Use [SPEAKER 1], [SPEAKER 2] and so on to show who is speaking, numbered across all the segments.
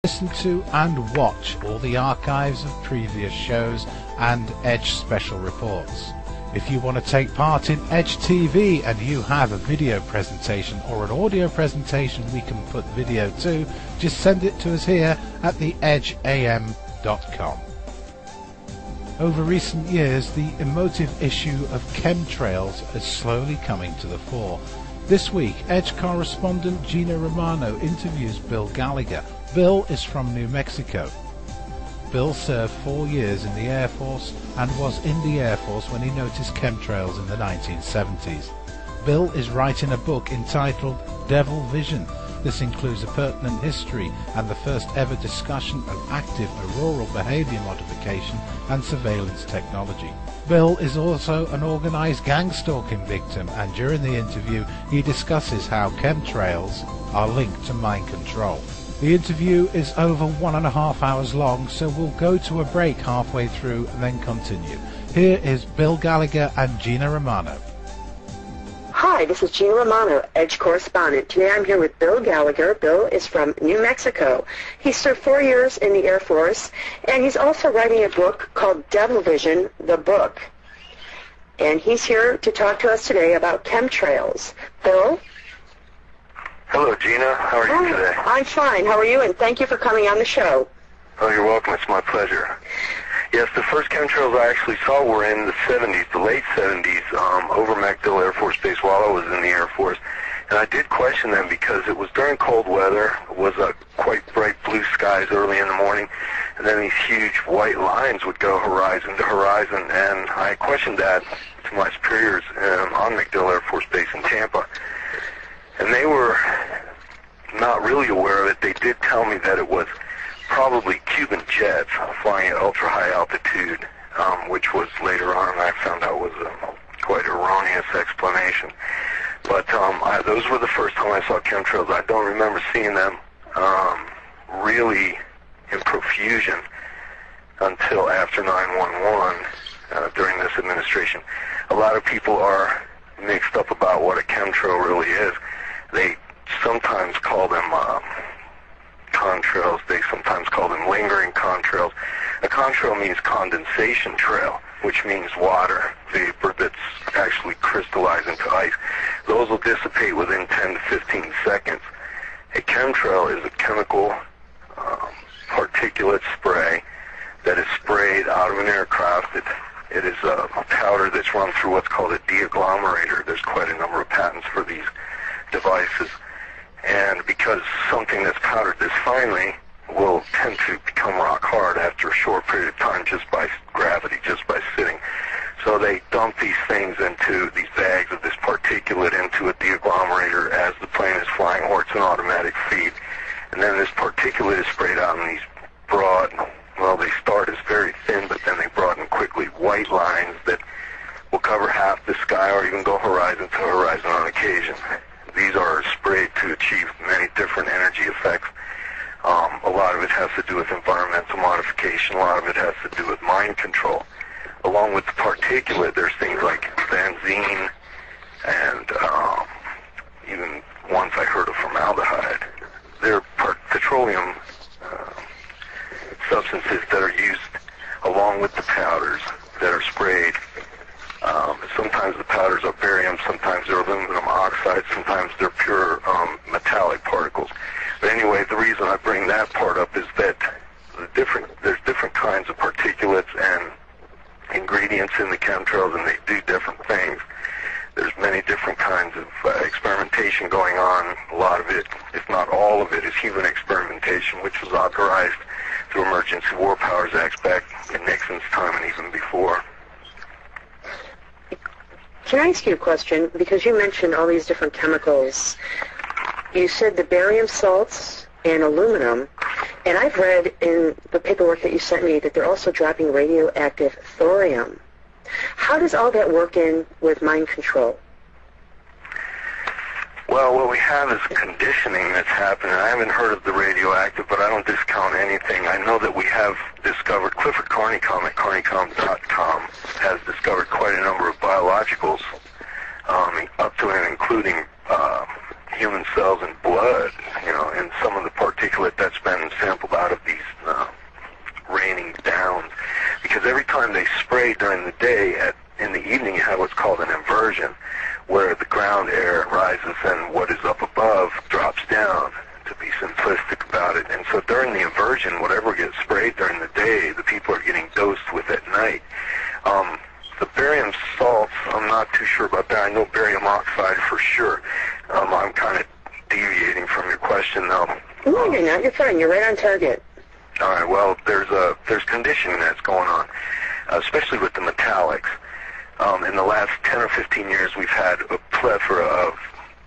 [SPEAKER 1] Listen to and watch all the archives of previous shows and Edge special reports. If you want to take part in Edge TV and you have a video presentation or an audio presentation we can put video to, just send it to us here at theedgeam.com. Over recent years, the emotive issue of chemtrails is slowly coming to the fore. This week, Edge correspondent Gina Romano interviews Bill Gallagher. Bill is from New Mexico. Bill served 4 years in the Air Force and was in the Air Force when he noticed chemtrails in the 1970s. Bill is writing a book entitled Devil Vision. This includes a pertinent history and the first ever discussion of active auroral behavior modification and surveillance technology. Bill is also an organized gang stalking victim, and during the interview he discusses how chemtrails are linked to mind control. The interview is over 1.5 hours long, so we'll go to a break halfway through and then continue. Here is Bill Gallagher and Gina Romano.
[SPEAKER 2] Hi, this is Gina Romano, Edge correspondent. Today I'm here with Bill Gallagher. Bill is from New Mexico. He served 4 years in the Air Force, and he's also writing a book called Devil Vision, the book. And he's here to talk to us today about chemtrails. Bill?
[SPEAKER 3] Hello, Gina. How are you today?
[SPEAKER 2] I'm fine. How are you? And thank you for coming on the show.
[SPEAKER 3] Oh, you're welcome. It's my pleasure. Yes, the first chemtrails I actually saw were in the 70s, the late 70s, over MacDill Air Force Base while I was in the Air Force. And I did question them because it was during cold weather. It was quite bright blue skies early in the morning. And then these huge white lines would go horizon to horizon. And I questioned that to my superiors on MacDill Air Force Base in Tampa. And they were not really aware of it. They did tell me that it was probably Cuban jets flying at ultra-high altitude, which was later on I found out was a quite erroneous explanation. But those were the first time I saw chemtrails. I don't remember seeing them really in profusion until after 9/11 during this administration. A lot of people are mixed up about what a chemtrail really is. They sometimes call them contrails. They sometimes call them lingering contrails. A contrail means condensation trail, which means water vapor that's actually crystallized into ice. Those will dissipate within 10 to 15 seconds. A chemtrail is a chemical particulate spray that is sprayed out of an aircraft. It is a powder that's run through what's called a deagglomerator. There's quite a number of patents for these devices. And because something that's powdered this finely will tend to become rock hard after a short period of time just by gravity, just by sitting. So they dump these things into these bags of this particulate into a deagglomerator as the plane is flying, or it's an automatic feed. And then this particulate is sprayed out in these broad, well, they start as very thin, but then they broaden quickly, white lines that will cover half the sky or even go horizon to horizon on occasion. These are sprayed to achieve many different energy effects. A lot of it has to do with environmental modification. A lot of it has to do with mind control. Along with the particulate, there's things like benzene and even ones I heard of formaldehyde. They're petroleum substances that are used along with the powders that are sprayed. Sometimes the powders are barium, sometimes they're aluminum oxide, sometimes they're pure metallic particles. But anyway, the reason I bring that part up is that there's different kinds of particulates and ingredients in the chemtrails, and they do different things. There's many different kinds of experimentation going on. A lot of it, if not all of it, is human experimentation, which was authorized through Emergency War Powers Acts back in Nixon's time and even before.
[SPEAKER 2] Can I ask you a question? Because you mentioned all these different chemicals. You said the barium salts and aluminum, and I've read in the paperwork that you sent me that they're also dropping radioactive thorium. How does all that work in with mind control?
[SPEAKER 3] Well, what we have is conditioning that's happening. I haven't heard of the radioactive, but I don't discount anything. I know that we have discovered, Clifford Carnicom at carnicom.com has discovered quite a number of biologicals, up to and including human cells and blood, in some of the particulate that's been sampled out And so during the inversion, whatever gets sprayed during the day, the people are getting dosed with at night. The barium salts, I'm not too sure about that. I know barium oxide for sure. I'm kind of deviating from your question, though.
[SPEAKER 2] No, you're not. You're fine. You're right on target.
[SPEAKER 3] All right. Well, there's conditioning that's going on, especially with the metallics. In the last 10 or 15 years, we've had a plethora of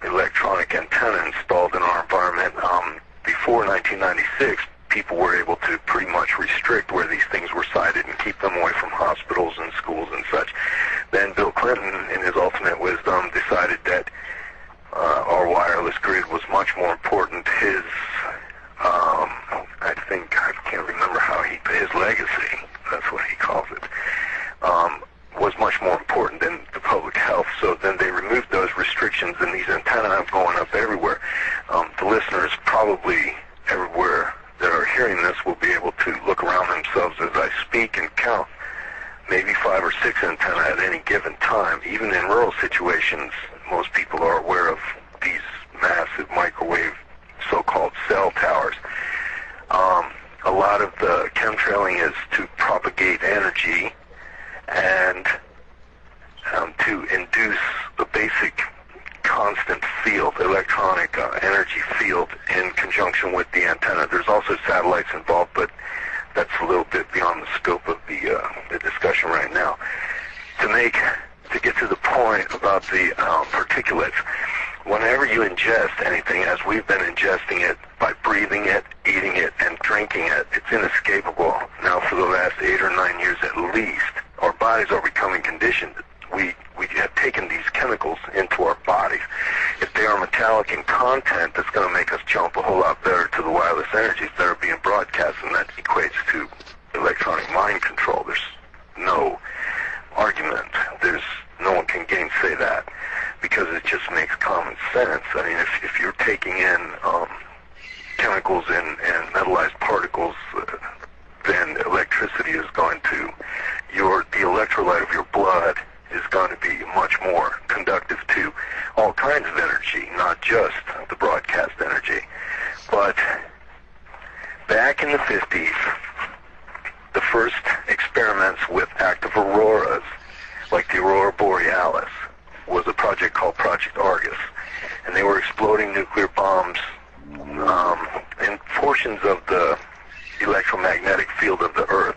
[SPEAKER 3] electronic antenna installed in our environment. Before 1996, people were able to pretty much restrict where these things were sited and keep them away from hospitals and schools and such. Then Bill Clinton, in his ultimate wisdom, decided that our wireless grid was much more important. His, I can't remember his legacy, that's what he calls it, was much more important than the public health. So then they removed those restrictions, and these antennae are going up everywhere. The listeners probably everywhere that are hearing this will be able to look around themselves as I speak and count maybe 5 or 6 antennae at any given time. Even in rural situations, most people are aware of these massive microwave so-called cell towers. A lot of the chemtrailing is to propagate energy and to induce a basic constant field, electronic energy field in conjunction with the antenna. There's also satellites involved, but that's a little bit beyond the scope of the discussion right now. To get to the point about the particulates, whenever you ingest anything, as we've been ingesting it by breathing it, eating it, and drinking it, it's inescapable. Now, for the last 8 or 9 years at least, our bodies are becoming conditioned. We have taken these chemicals into our bodies. If they are metallic in content, that's going to make us jump a whole lot better to the wireless energies that are being broadcast, and that equates to electronic mind control. There's no argument. No one can gainsay that, because it just makes common sense. I mean, if you're taking in chemicals and metallized particles, then electricity is going to, the electrolyte of your blood is going to be much more conductive to all kinds of energy, not just the broadcast energy. But back in the 50s, the first experiments with active auroras, like the aurora borealis, was a project called Project Argus, and they were exploding nuclear bombs in portions of the electromagnetic field of the Earth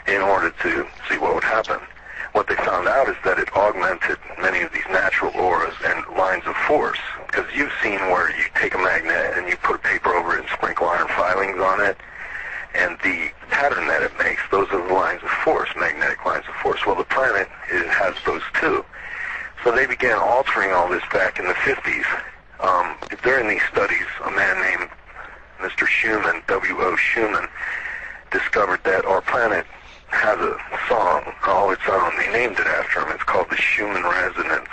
[SPEAKER 3] in order to see what would happen. What they found out is that it augmented many of these natural auras and lines of force, because you've seen where you take a magnet and you put a paper over it and sprinkle iron filings on it, and the pattern that it makes, those are the lines of force, magnetic lines of force. Well, the planet has those too. So they began altering all this back in the 50s. During these studies, a man named Mr. Schumann, W.O. Schumann, discovered that our planet has a song all its own. They named it after him. It's called the Schumann Resonance.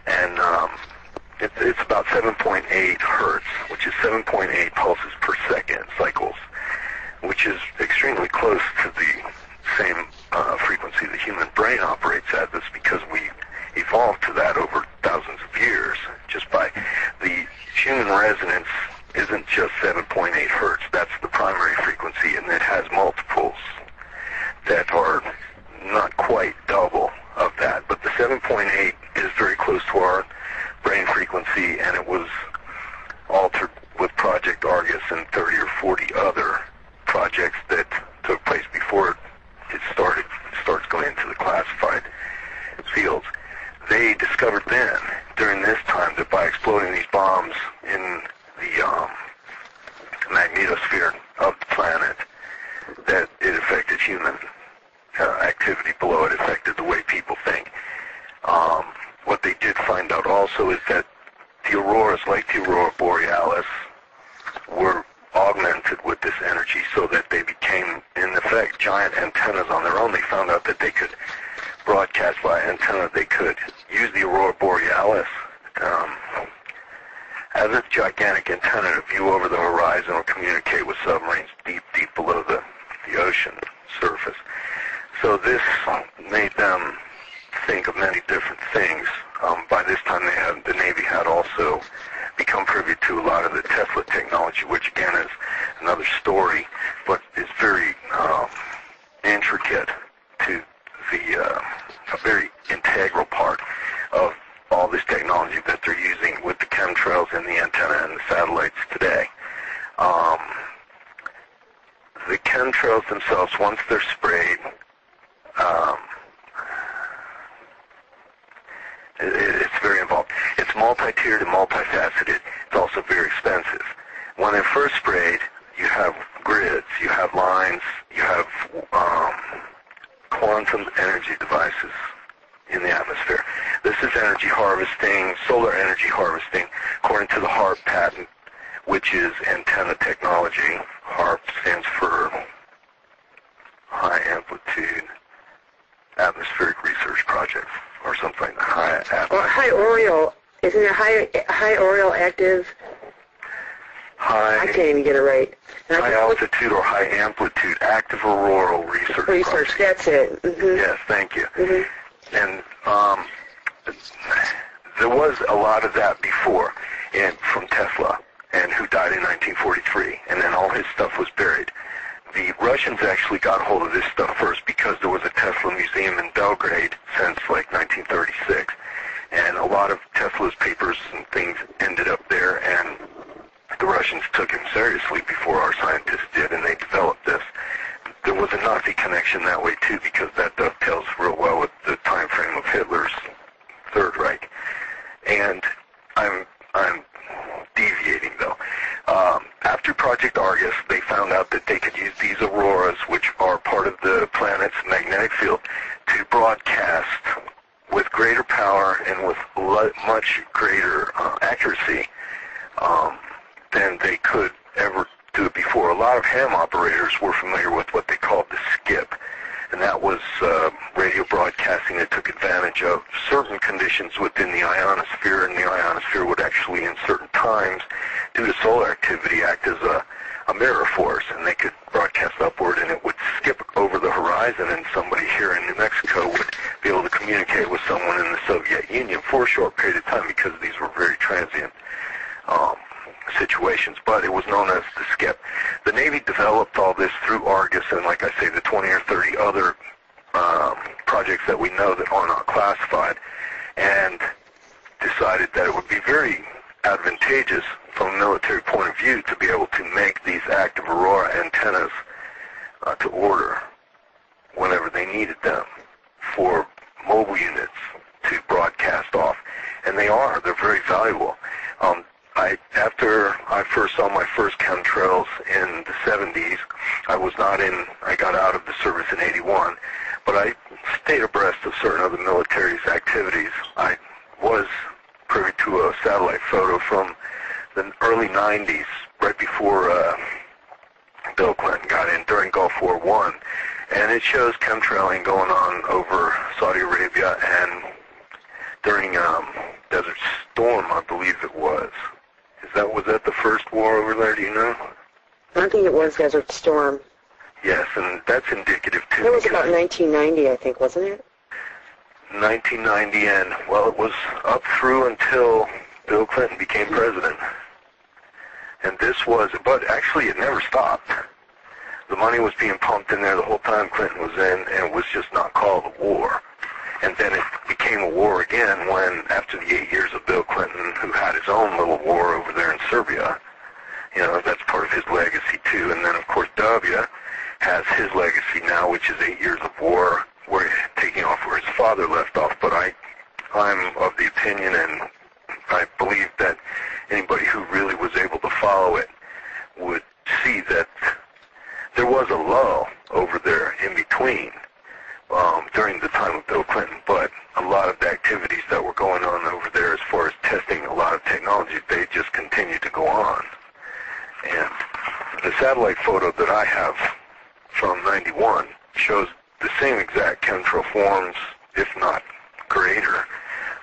[SPEAKER 3] And it's about 7.8 hertz, which is 7.8 pulses per second cycles, which is extremely close to the same frequency the human brain operates at. That's because we evolved to that over thousands of years. Just by the Schumann resonance isn't just 7.8 hertz. That's the primary frequency, and it has multiples that are not quite double of that. But the 7.8 is very close to our brain frequency, and it was altered with Project Argus and 30 or 40 other projects that took place before it starts going into the classified fields. They discovered then, during this time, that by exploding these bombs in the magnetosphere of the planet, that it affected human activity below. It affected the way people think. What they did find out also is that the auroras, like the aurora borealis, were augmented with this energy so that they became, in effect, giant antennas on their own. They found out that they could broadcast by antenna. They could use the aurora borealis as a gigantic antenna to view over the horizon or communicate with submarines deep below the ocean surface. So this made them think of many different things. By this time, the Navy had also become privy to a lot of the Tesla technology, which again is another story, but is very intricate to a very integral part of all this technology that they're using with the chemtrails and the antenna and the satellites today. The chemtrails themselves, once they're sprayed, it's very involved. It's multi-tiered and multifaceted. It's also very expensive. When they're first sprayed, you have grids, you have lines, you have quantum energy devices in the atmosphere. This is energy harvesting, solar energy harvesting, according to the HARP patent, which is antenna technology. HARP stands for High Amplitude Atmospheric Research Project, or something like that.
[SPEAKER 2] High Oriole, isn't it high Oriole active? I can't even get it right.
[SPEAKER 3] High altitude or high amplitude active auroral research. Project.
[SPEAKER 2] That's it. Mm-hmm.
[SPEAKER 3] Yes, thank you.
[SPEAKER 2] Mm-hmm.
[SPEAKER 3] And there was a lot of that before, from Tesla, and who died in 1943, and then all his stuff was buried. The Russians actually got hold of this stuff first because there was a Tesla museum in Belgrade since like 1936, and a lot of Tesla's papers and things ended up there, and the Russians took him seriously before our scientists did, and they developed this. There was a Nazi connection that way too, because that dovetails real well with the time frame of Hitler's Third Reich. And I'm deviating though. After Project Argus, they found out that they could use these auroras, which are part of the planet's magnetic field, to broadcast with greater power and with much greater accuracy than they could ever do it before. A lot of ham operators were familiar with what they called the skip, and that was radio broadcasting that took advantage of certain conditions within the ionosphere, and the ionosphere would actually, in certain times, due to solar activity, act as a mirror force, and they could broadcast upward, and it would skip over the horizon, and somebody here in New Mexico would be able to communicate with someone in the Soviet Union for a short period of time, because these were very transient situations, but it was known as the skip. The Navy developed all this through Argus and, like I say, the 20 or 30 other projects that we know that are not classified, and decided that it would be very advantageous from a military point of view to be able to make these active aurora antennas to order whenever they needed them for mobile units to broadcast off. And they're very valuable. After I first saw my first chemtrails in the 70s, I got out of the service in 81, but I stayed abreast of certain other military's activities. I was privy to a satellite photo from the early 90s, right before Bill Clinton got in, during Gulf War I, and it shows chemtrailing going on over Saudi Arabia, and during Desert Storm, I believe it was. Was that the first war over there, do you know?
[SPEAKER 2] I think it was Desert Storm.
[SPEAKER 3] Yes, and that's indicative too.
[SPEAKER 2] It was about 1990, I think, wasn't it?
[SPEAKER 3] 1990, and, well, it was up through until Bill Clinton became president. And but actually it never stopped. The money was being pumped in there the whole time Clinton was in, and it was just not called a war. And then it became a war again when, after the 8 years of Bill Clinton, who had his own little war over there in Serbia, that's part of his legacy too. And then, of course, W has his legacy now, which is 8 years of war, taking off where his father left off. But I'm of the opinion, and I believe that anybody who really was able to follow it would see that there was a lull over there in between during the time of Bill Clinton, but a lot of the activities that were going on over there as far as testing a lot of technology, they just continued to go on. And the satellite photo that I have from 91 shows the same exact chemtrail forms, if not greater,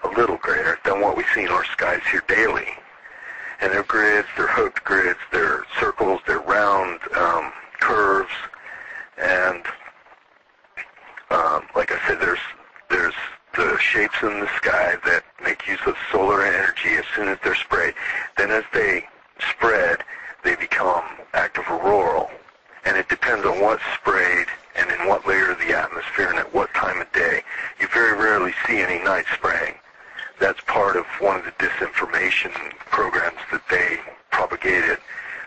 [SPEAKER 3] a little greater, than what we see in our skies here daily. And they're grids, they're hooked grids, they're circles, they're round curves, and like I said, there's the shapes in the sky that make use of solar energy as soon as they're sprayed. Then and it depends on what's sprayed and in what layer of the atmosphere and at what time of day. You very rarely see any night spraying. That's part of one of the disinformation programs that they propagated,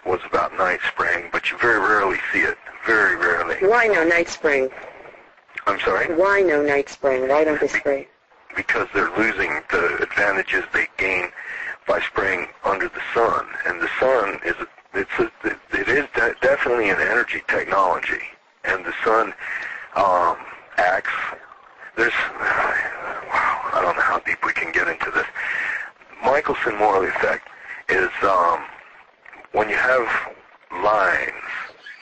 [SPEAKER 3] was about night spraying, but you very rarely see it. Very rarely.
[SPEAKER 2] Why no night spraying?
[SPEAKER 3] I'm sorry?
[SPEAKER 2] Why no night spraying? Why don't they spray?
[SPEAKER 3] Because they're losing the advantages they gain by spraying under the sun. And the sun is definitely an energy technology. And the sun acts. Wow, I don't know how deep we can get into this. Michelson-Morley effect is when you have lines,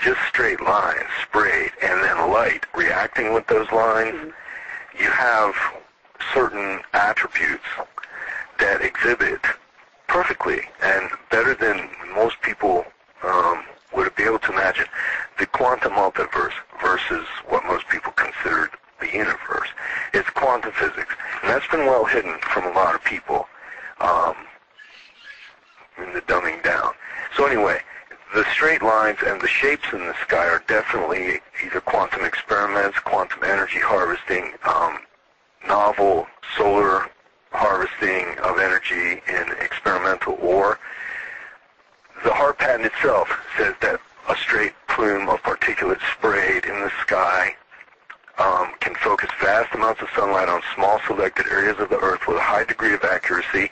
[SPEAKER 3] just straight lines sprayed, and then light reacting with those lines, you have certain attributes that exhibit perfectly and better than most people would be able to imagine the quantum multiverse versus what most people considered the universe. It's quantum physics, and that's been well hidden from a lot of people in the dumbing down. So anyway, the straight lines and the shapes in the sky are definitely either quantum experiments, quantum energy harvesting, novel solar harvesting of energy in experimental ore. The HAARP patent itself says that a straight plume of particulates sprayed in the sky can focus vast amounts of sunlight on small selected areas of the Earth with a high degree of accuracy,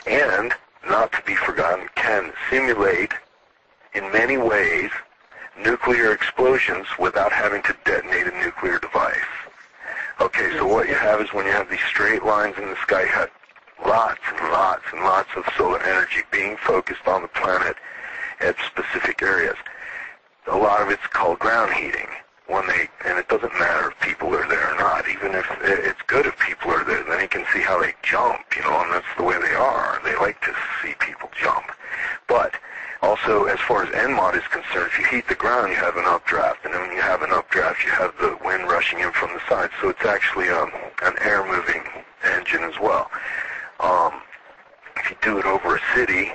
[SPEAKER 3] and, not to be forgotten, can simulate in many ways nuclear explosions without having to detonate a nuclear device. Okay, so what you have is when you have these straight lines in the sky, you have lots and lots and lots of solar energy being focused on the planet at specific areas. A lot of it's called ground heating. And it doesn't matter if people are there or not. Even if it's good if people are there, then you can see how they jump, and that's the way they are. They like to see people jump. But also, as far as NMOD is concerned, if you heat the ground, you have an updraft. And then when you have an updraft, you have the wind rushing in from the side. So it's actually an air-moving engine as well. If you do it over a city,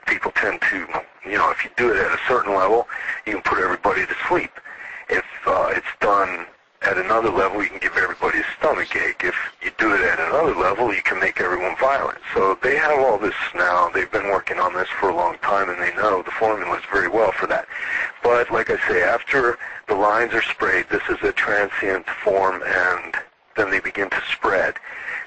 [SPEAKER 3] people tend to, if you do it at a certain level, you can put everybody to sleep. If it's done at another level, you can give everybody a stomach ache. If you do it at another level, you can make everyone violent. So they have all this now. They've been working on this for a long time, and they know the formulas very well for that. But like I say, after the lines are sprayed, this is a transient form, and then they begin to spread.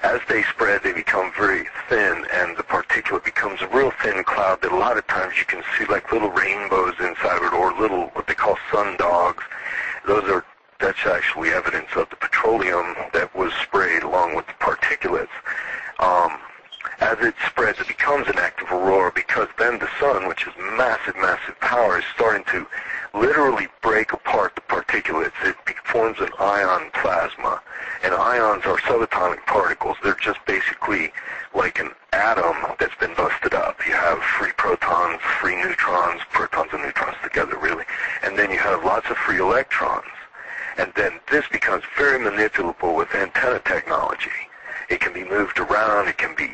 [SPEAKER 3] As they spread, they become very thin, and the particulate becomes a real thin cloud that a lot of times you can see like little rainbows inside of it, or little, what they call sun dogs. That's actually evidence of the petroleum that was sprayed along with the particulates. As it spreads, it becomes an active aurora, because then the sun, which is massive, massive power, is starting to literally break apart the particulates. It forms an ion plasma, and ions are subatomic particles. They're just basically like an atom that's been busted up. You have free protons, free neutrons, protons and neutrons together, really, and then you have lots of free electrons. And then this becomes very manipulable with antenna technology. It can be moved around. It can be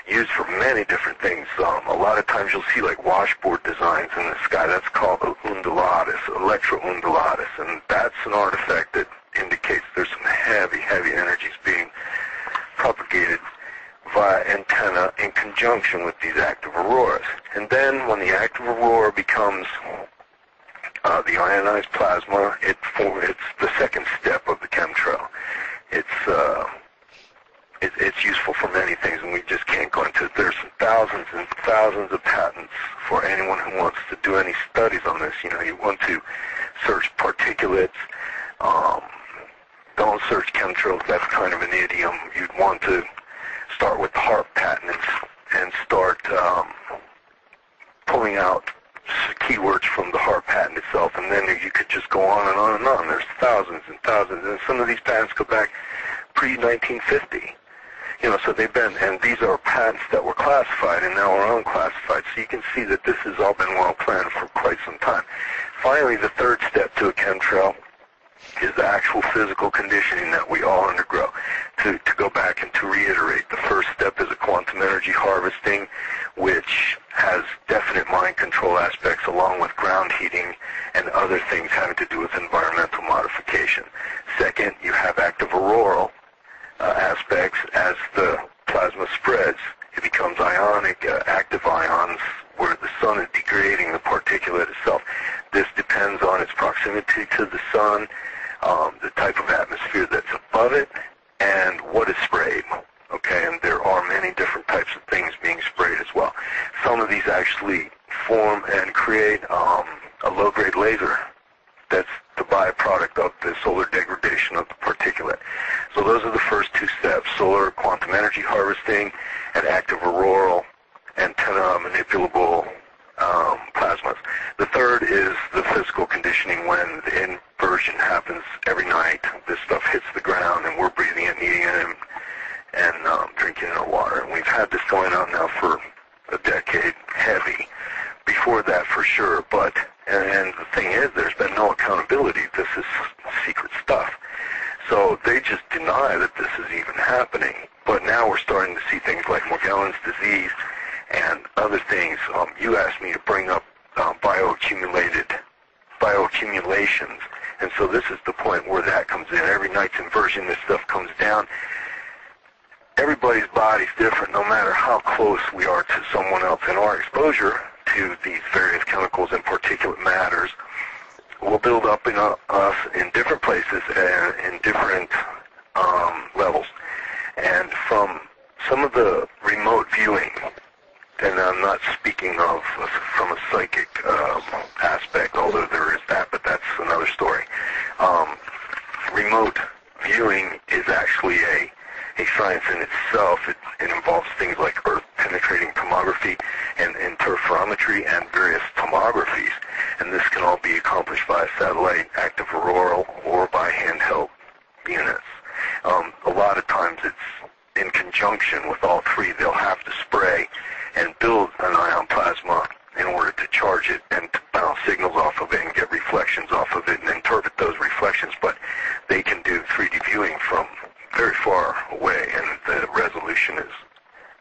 [SPEAKER 3] used for many different things. A lot of times you'll see like washboard designs in the sky. That's called undulatus, electroundulatus, and that's an artifact that indicates there's some heavy, heavy energies being propagated via antenna in conjunction with these active auroras. And then when the active aurora becomes the ionized plasma, it's the second step of the chemtrail. It's useful for many things, and we just can't go into it. There's thousands and thousands of patents for anyone who wants to do any studies on this. You want to search particulates. Don't search chemtrails. That's kind of an idiom. You'd want to start with the HAARP patent and start pulling out keywords from the HAARP patent itself, and then you could just go on and on and on. There's thousands and thousands, and some of these patents go back pre-1950. So they've been, and these are patents that were classified and now are unclassified. So you can see that this has all been well planned for quite some time. Finally, the third step to a chemtrail is the actual physical conditioning that we all undergo. To go back and to reiterate, the first step is a quantum energy harvesting, which has definite mind control aspects along with ground heating and other things having to do with environmental modification. Second, you have active auroral aspects. As the plasma spreads, it becomes ionic, active ions, where the sun is degrading the particulate itself. This depends on its proximity to the sun, the type of atmosphere that's above it, and what is sprayed. Okay, and there are many different types of things being sprayed as well. Some of these actually form and create a low-grade laser. That's the byproduct of the solar degradation of the particulate. So those are the first two steps: solar quantum energy harvesting and active auroral antenna manipulable plasmas. The third is the physical conditioning, when the inversion happens every night. This stuff hits the ground and we're breathing it and eating it and drinking it in water. And we've had this going on now for a decade, heavy. Before that, for sure, but, and the thing is, there's been no accountability. This is secret stuff. So they just deny that this is even happening. But now we're starting to see things like Morgellons disease and other things. You asked me to bring up bioaccumulations, and so this is the point where that comes in. Every night's inversion, this stuff comes down. Everybody's body's different, no matter how close we are to someone else, and our exposure to these various chemicals and particulate matters will build up in us in different places and in different levels. And from some of the remote viewing, and I'm not speaking of from a psychic aspect, although there is that, but that's another story. Remote viewing is actually a science in itself. It involves things like Earth-penetrating tomography and interferometry and various tomographies, and this can all be accomplished by a satellite, active auroral, or by handheld units. A lot of times it's in conjunction with all three. They'll have to spray and build an ion plasma in order to charge it and to bounce signals off of it and get reflections off of it and interpret those reflections, but they can do 3D viewing from very far away, and the resolution is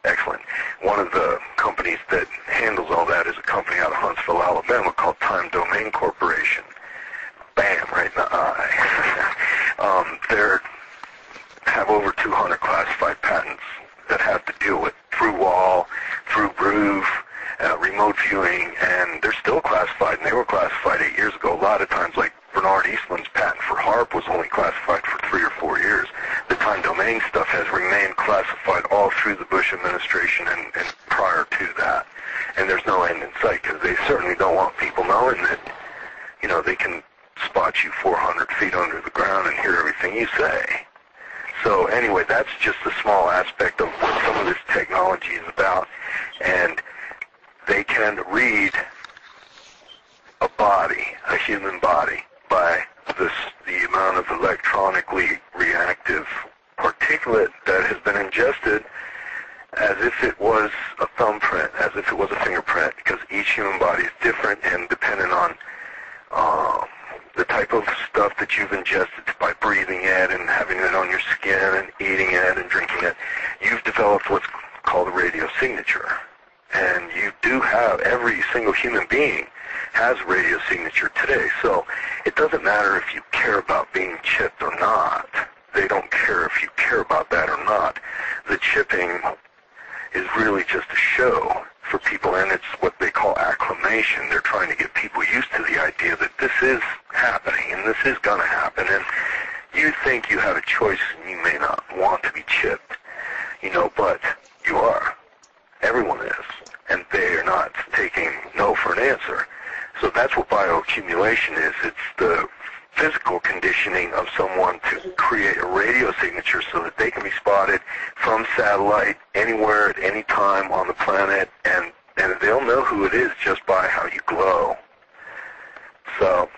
[SPEAKER 3] excellent. One of the companies that handles all that is a company out of Huntsville, Alabama, called Time Domain Corporation. Bam, right in the eye. They have over 200 classified patents that have to deal with through wall, through groove, remote viewing, and they're still classified, and they were classified 8 years ago. A lot of times, like Bernard Eastman's patent for HARP was only classified for 3 or 4 years. The time domain stuff has remained classified all through the Bush administration and prior to that. And there's no end in sight, because they certainly don't want people knowing that, you know, they can spot you 400 feet under the ground and hear everything you say. So anyway, that's just a small aspect of what some of this technology is about. And they can read a body, a human body, by the amount of electronically reactive particulate that has been ingested, as if it was a thumbprint, as if it was a fingerprint, because each human body is different, and dependent on the type of stuff that you've ingested by breathing it and having it on your skin and eating it and drinking it, you've developed what's called a radio signature. And you do have, every single human being has a radio signature today. So it doesn't matter if you care about being chipped or not. They don't care if you care about that or not. The chipping is really just a show for people, and it's what they call acclimation. They're trying to get people used to the idea that this is happening and this is going to happen. And you think you have a choice and you may not want to be chipped, you know, but you are. Everyone is. And they are not taking no for an answer. So that's what bioaccumulation is. It's the physical conditioning of someone to create a radio signature so that they can be spotted from satellite anywhere at any time on the planet, and they'll know who it is just by how you glow. So,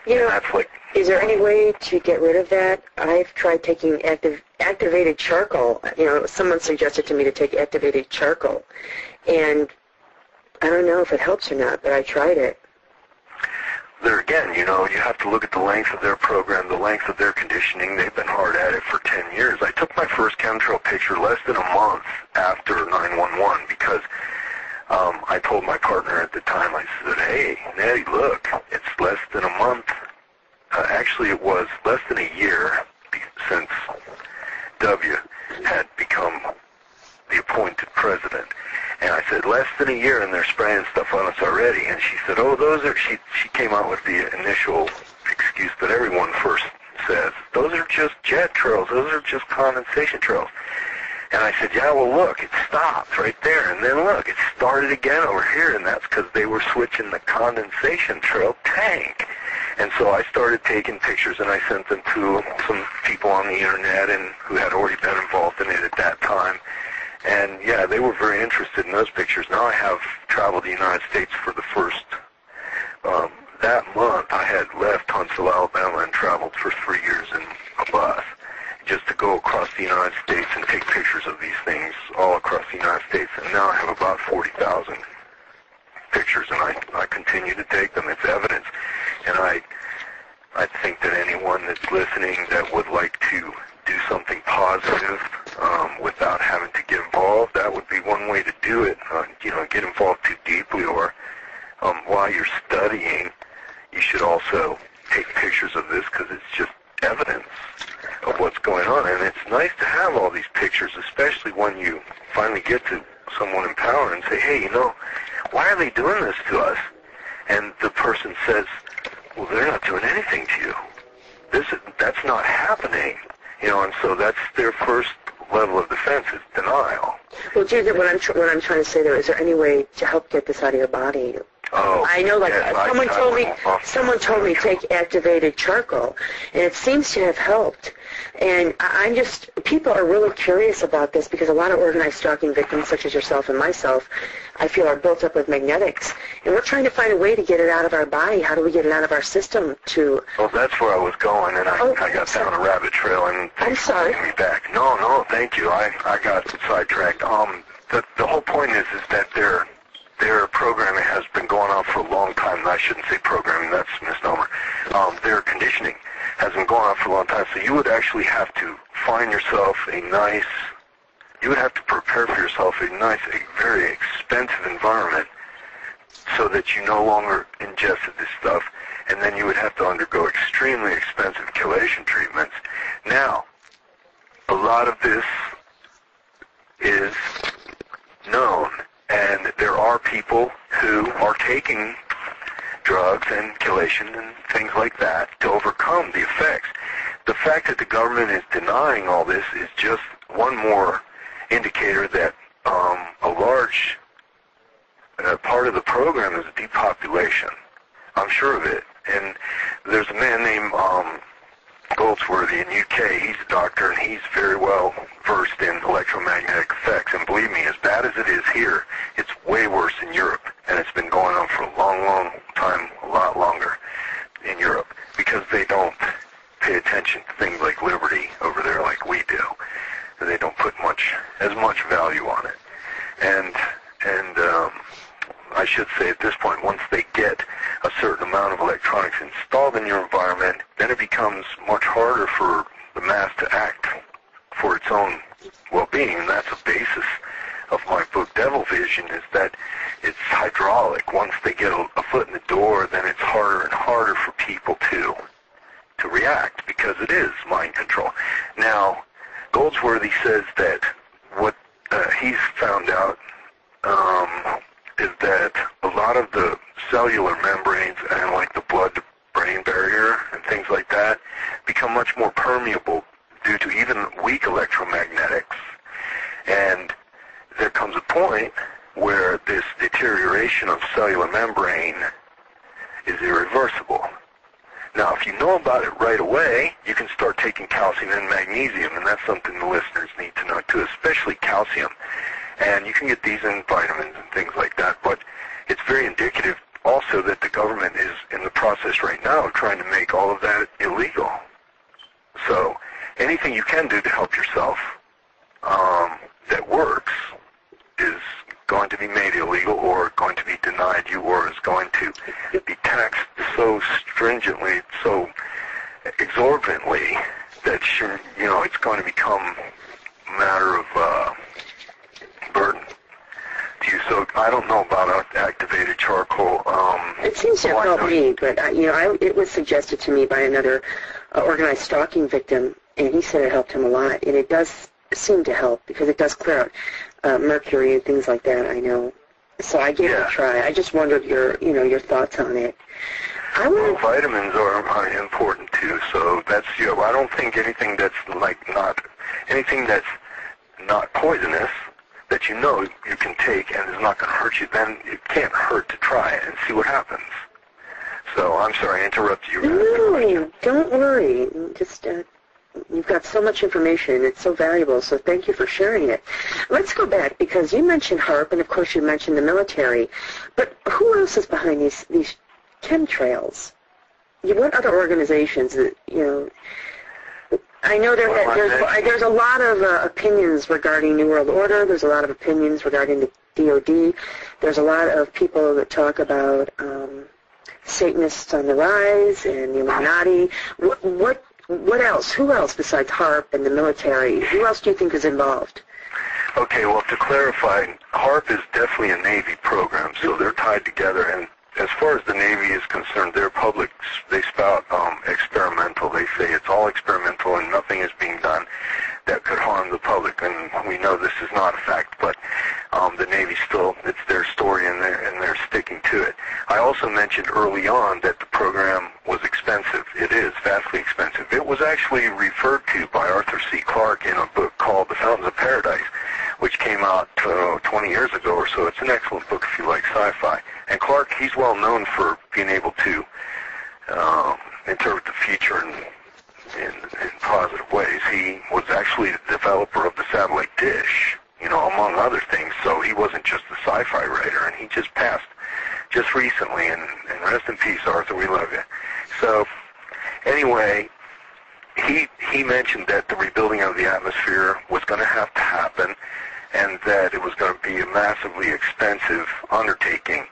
[SPEAKER 2] you know,
[SPEAKER 3] that's like...
[SPEAKER 2] Is there any way to get rid of that? I've tried taking activated charcoal. You know, someone suggested to me to take activated charcoal, and I don't know if it helps or not, but I tried it.
[SPEAKER 3] there again, you know, you have to look at the length of their program, the length of their conditioning. They've been hard at it for 10 years. I took my first chemtrail picture less than a month after 911 because I told my partner at the time, I said, hey, Nettie, look, it's less than a month. Actually, it was less than a year since W had become the appointed president. And I said, less than a year, and they're spraying stuff on us already. And she said, oh, those are, she came out with the initial excuse that everyone first says, those are just jet trails, those are just condensation trails. And I said, yeah, well, look, it stopped right there. And then look, it started again over here, and that's because they were switching the condensation trail tank. And so I started taking pictures, and I sent them to some people on the internet and who had already been involved in it at that time. And, yeah, they were very interested in those pictures. Now I have traveled the United States for the first, that month I had left Huntsville, Alabama, and traveled for 3 years in a bus just to go across the United States and take pictures of these things all across the United States. And now I have about 40,000 pictures, and I continue to take them. It's evidence. And I think that anyone that's listening that would like to do something positive without having to get involved, that would be one way to do it. You know, get involved too deeply, or while you're studying, you should also take pictures of this because it's just evidence of what's going on. And it's nice to have all these pictures, especially when you finally get to someone in power and say, hey, you know, why are they doing this to us? And the person says, well, they're not doing anything to you. That's not happening. You know, and so that's their first level of defense is denial.
[SPEAKER 2] Well, Jesus, what I'm trying to say there, is there any way to help get this out of your body?
[SPEAKER 3] Oh,
[SPEAKER 2] I know, like
[SPEAKER 3] yes,
[SPEAKER 2] someone told me take activated charcoal, and it seems to have helped. And I'm just, people are really curious about this because a lot of organized stalking victims, such as yourself and myself, I feel are built up with magnetics, and we're trying to find a way to get it out of our body. How do we get it out of our system to?
[SPEAKER 3] Well, that's where I was going, and I got down a rabbit trail, and thanks for bringing me back. No, thank you. I got sidetracked. The whole point is that their programming has been going on for a long time. And I shouldn't say programming, that's a misnomer. Their conditioning has been going on for a long time, so you would actually have to find yourself you would have to prepare for yourself a very expensive environment so that you no longer ingested this stuff, and then you would have to undergo extremely expensive chelation treatments. Now, a lot of this is known, and there are people who are taking drugs and chelation and things like that to overcome the effects. The fact that the government is denying all this is just one more indicator that a large part of the program is depopulation. I'm sure of it. And there's a man named Goldsworthy in UK. He's a doctor, and he's very well versed in electromagnetic effects. And believe me, as bad as it is here, it's way worse in Europe. And it's been going on for a long, long time, a lot longer in Europe, because they don't pay attention to things like liberty over there like we do. They don't put as much value on it. And I should say at this point, once they get a certain amount of electronics installed in your environment, then it becomes much harder for the mass to act for its own well-being. And that's the basis of my book, Devil Vision, is that it's hydraulic. Once they get a foot in the door, then it's harder and harder for people to react, because it is mind control. Now, Goldsworthy says that what he's found out is that a lot of the cellular membranes and like the blood-brain barrier and things like that become much more permeable due to even weak electromagnetics. And there comes a point where this deterioration of cellular membrane is irreversible. Now, if you know about it right away, you can start taking calcium and magnesium, and that's something the listeners need to know too, especially calcium. And you can get these in vitamins and things like that, but it's very indicative also that the government is in the process right now of trying to make all of that illegal. So anything you can do to help yourself that works is going to be made illegal or going to be denied you or is going to be taxed so stringently, so exorbitantly that it's going to become a matter of burden to you. So I don't know about activated charcoal.
[SPEAKER 2] It seems to have helped me, but it was suggested to me by another organized stalking victim, and he said it helped him a lot, and it does seem to help because it does clear out mercury and things like that. I know, so I gave it a try. I just wondered your thoughts on it.
[SPEAKER 3] Well, vitamins are important too. So that's I don't think anything that's not poisonous that you can take and is not going to hurt you. Then it can't hurt to try it and see what happens. So I'm sorry I interrupted you.
[SPEAKER 2] No, don't worry. Just you've got so much information and it's so valuable. So thank you for sharing it. Let's go back because you mentioned HAARP and of course you mentioned the military. But who else is behind these chemtrails? What other organizations that I know there's a lot of opinions regarding New World Order. There's a lot of opinions regarding the DOD. There's a lot of people that talk about Satanists on the rise and the Illuminati. What else? Who else besides HAARP and the military? Who else do you think is involved?
[SPEAKER 3] Okay, well, to clarify, HAARP is definitely a Navy program, so they're tied together. And as far as the Navy is concerned, their public, they spout experimental. They say it's all experimental and nothing is being done that could harm the public. And we know this is not a fact, but the Navy still, it's their story and they're sticking to it. I also mentioned early on that the program was expensive. It is vastly expensive. It was actually referred to by Arthur C. Clarke in a book called The Fountains of Paradise, which came out 20 years ago or so. It's an excellent book if you like sci-fi. And Clarke, he's well known for being able to interpret the future in positive ways. He was actually the developer of the satellite dish, among other things. So he wasn't just a sci-fi writer, and he just passed just recently. And rest in peace, Arthur, we love you. So anyway, he mentioned that the rebuilding of the atmosphere was going to have to happen, and that it was going to be a massively expensive undertaking.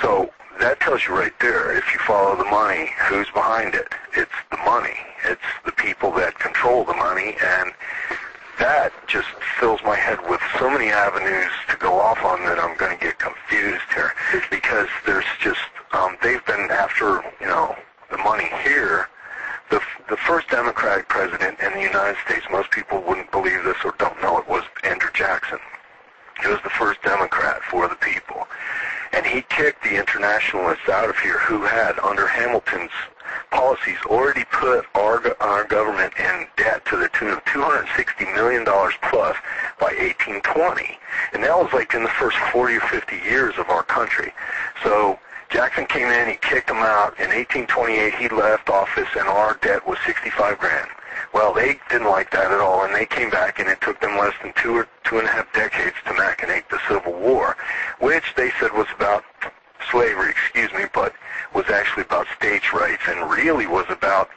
[SPEAKER 3] So that tells you right there, if you follow the money, who's behind it? It's the money. It's the people that control the money, and that just fills my head with so many avenues to go off on that I'm going to get confused here, because there's just, they've been after, the money here. The first Democratic president in the United States, most people wouldn't believe this or don't know it, was Andrew Jackson. He was the first Democrat for the people. And he kicked the internationalists out of here who had, under Hamilton's policies, already put our government in debt to the tune of $260 million plus by 1820. And that was like in the first 40 or 50 years of our country. So Jackson came in, he kicked them out. In 1828, he left office, and our debt was $65,000. Well, they didn't like that at all, and they came back, and it took them less than 2 or 2.5 decades to machinate the Civil War, which they said was about slavery, but was actually about states' rights and really was about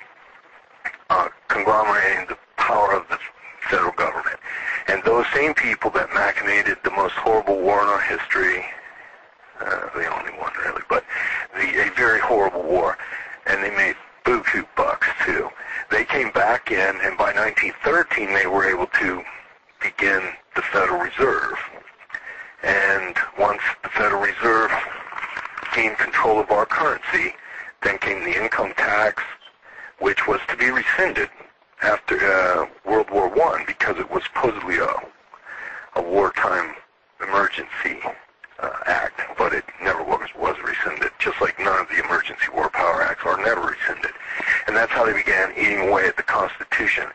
[SPEAKER 3] conglomerating the power of the federal government. And those same people that machinated the most horrible war in our history, the only one really, but a very horrible war, and they made buku bucks too. They came back in, and by 1913 they were able to begin the Federal Reserve. And once the Federal Reserve gained control of our currency, then came the income tax, which was to be rescinded after World War I because it was supposedly a wartime emergency act, but it never was rescinded, just like none of the emergency war power acts are never rescinded. And that's how they began eating away at the Constitution.